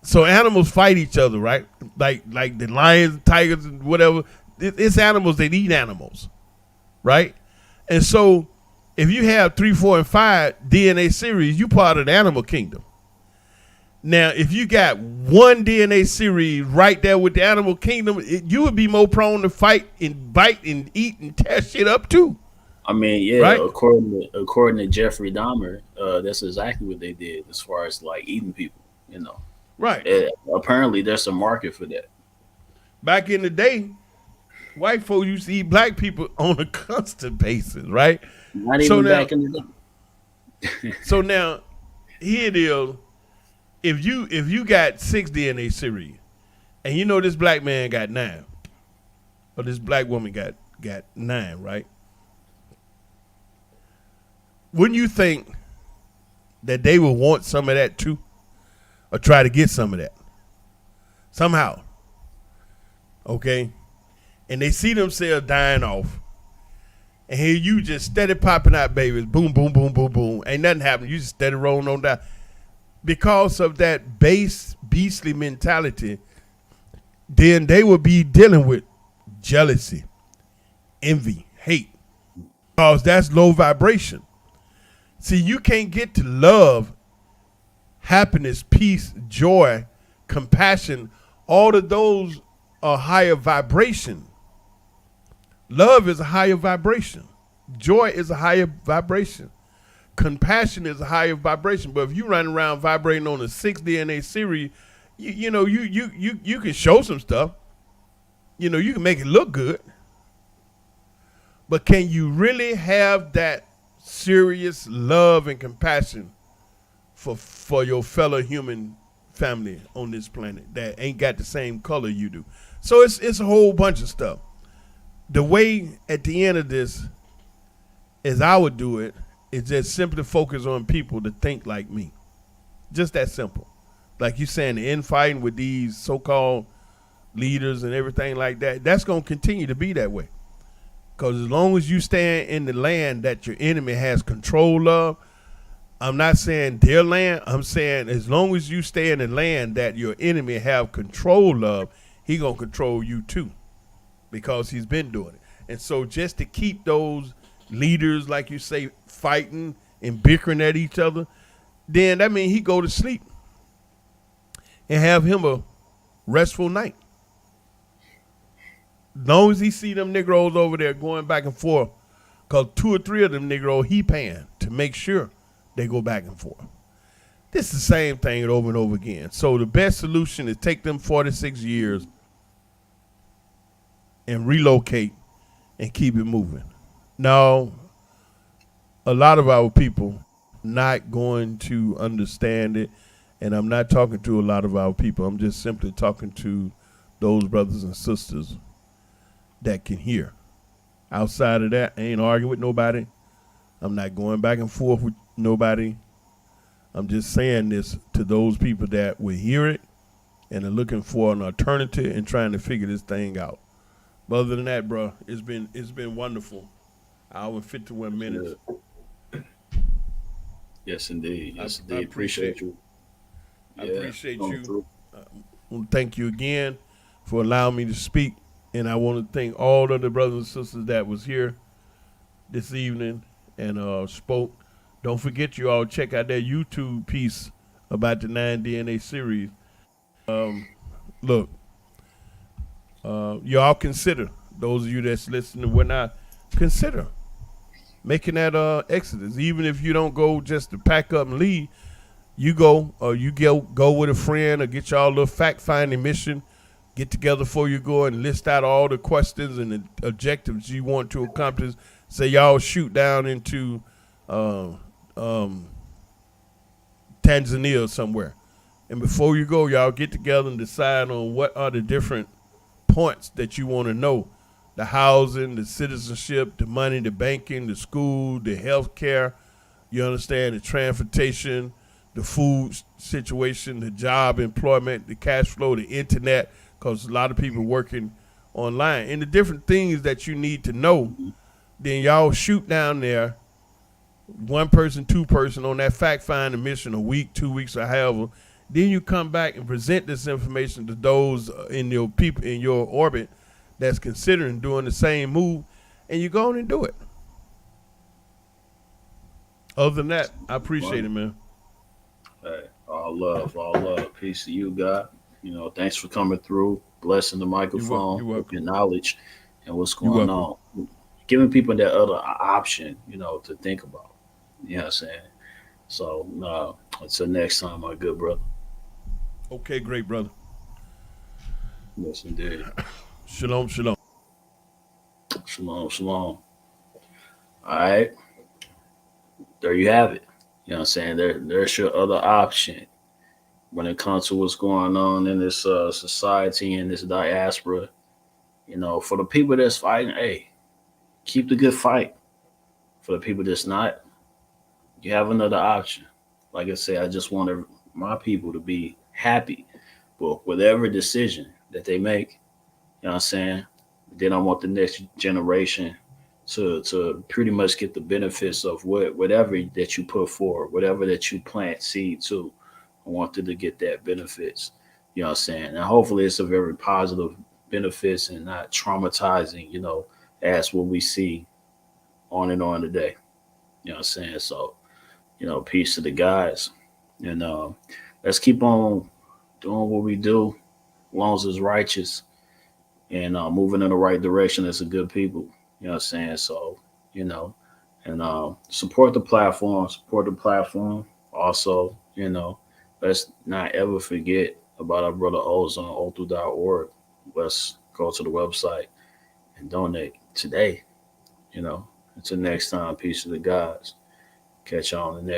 So animals fight each other, right? Like the lions, tigers, and whatever. It's animals that eat animals, right? And so if you have 3, 4, and 5 DNA series, you part of the animal kingdom. Now, if you got one DNA series right there with the animal kingdom, you would be more prone to fight and bite and eat and tear shit up too. I mean, yeah, right? according to Jeffrey Dahmer, that's exactly what they did as far as like eating people. You know, right? Apparently, there's a market for that. Back in the day, white folks used to eat black people on a constant basis, right? Not even back in the day. So now, here it is. If you got 6 DNA series, and you know this black man got 9, or this black woman got 9, right? Wouldn't you think that they would want some of that too, or try to get some of that somehow? Okay, and they see themselves dying off, and here you just steady popping out babies, boom, boom, boom, boom, boom. Ain't nothing happening. You just steady rolling on down. Because of that base beastly mentality, then they will be dealing with jealousy, envy, hate, because that's low vibration. See, you can't get to love, happiness, peace, joy, compassion. All of those are higher vibration. Love is a higher vibration. Joy is a higher vibration. Compassion is a higher vibration. But if you run around vibrating on a 6 DNA series, you know, you can show some stuff. You know, you can make it look good. But can you really have that serious love and compassion for your fellow human family on this planet that ain't got the same color you do? So it's a whole bunch of stuff. The way at the end of this, as I would do it, is just simply focus on people to think like me. Just that simple. Like you saying, the infighting with these so-called leaders and everything like that, that's going to continue to be that way. Because as long as you stand in the land that your enemy has control of, I'm not saying their land, I'm saying as long as you stay in the land that your enemy have control of, he gonna control you too, because he's been doing it. And so just to keep those leaders, like you say, fighting and bickering at each other, then that means he go to sleep and have him a restful night. As long as he see them Negroes over there going back and forth, because 2 or 3 of them Negroes he paying to make sure they go back and forth. This is the same thing over and over again. So the best solution is take them 46 years and relocate and keep it moving. Now, a lot of our people not going to understand it, and I'm not talking to a lot of our people. I'm just simply talking to those brothers and sisters that can hear. Outside of that, I ain't arguing with nobody. I'm not going back and forth with nobody. I'm just saying this to those people that will hear it and are looking for an alternative and trying to figure this thing out. But other than that, bro, it's been wonderful. Hour and 51 minutes. Yes, indeed. Yes, indeed. I appreciate you. I appreciate you. I want to thank you again for allowing me to speak. And I want to thank all of the brothers and sisters that was here this evening and spoke. Don't forget, you all check out that YouTube piece about the 9 DNA series. Look, y'all consider, those of you that's listening and whatnot, consider making that exodus. Even if you don't go just to pack up and leave, you go, or you go with a friend, or get y'all a little fact-finding mission. Get together before you go and list out all the questions and the objectives you want to accomplish. Say y'all shoot down into Tanzania or somewhere. And before you go, y'all get together and decide on what are the different points that you want to know. The housing, the citizenship, the money, the banking, the school, the health care, you understand, the transportation, the food situation, the job, employment, the cash flow, the internet, because a lot of people working online, and the different things that you need to know. Then y'all shoot down there, 1 person, 2 person on that fact-finding mission, a week, 2 weeks, or however. Then you come back and present this information to those in your people in your orbit that's considering doing the same move, and you go on and do it. Other than that, I appreciate it, man. Hey, all love, peace to you, God. Thanks for coming through, blessing the microphone with your knowledge and what's going on, giving people that other option, to think about. You know what I'm saying? So, until next time, my good brother. Okay, great brother. Yes, indeed. Shalom, shalom. Shalom, shalom. All right. There you have it. You know what I'm saying? There's your other option when it comes to what's going on in this society and this diaspora. For the people that's fighting, hey, keep the good fight. For the people that's not, you have another option. Like I say, I just want my people to be happy with whatever decision that they make. You know what I'm saying? Then I want the next generation to pretty much get the benefits of whatever that you put forward, whatever that you plant seed to. I want them to get that benefits. You know what I'm saying? And hopefully it's a very positive benefits and not traumatizing, as what we see on and on today. You know what I'm saying? So, peace to the guys. And let's keep on doing what we do, as long as it's righteous and moving in the right direction as a good people. You know what I'm saying? So, and support the platform. Also, let's not ever forget about our brother Oz on othu.org. Let's go to the website and donate today. Until next time, peace to the gods. Catch y'all on the next.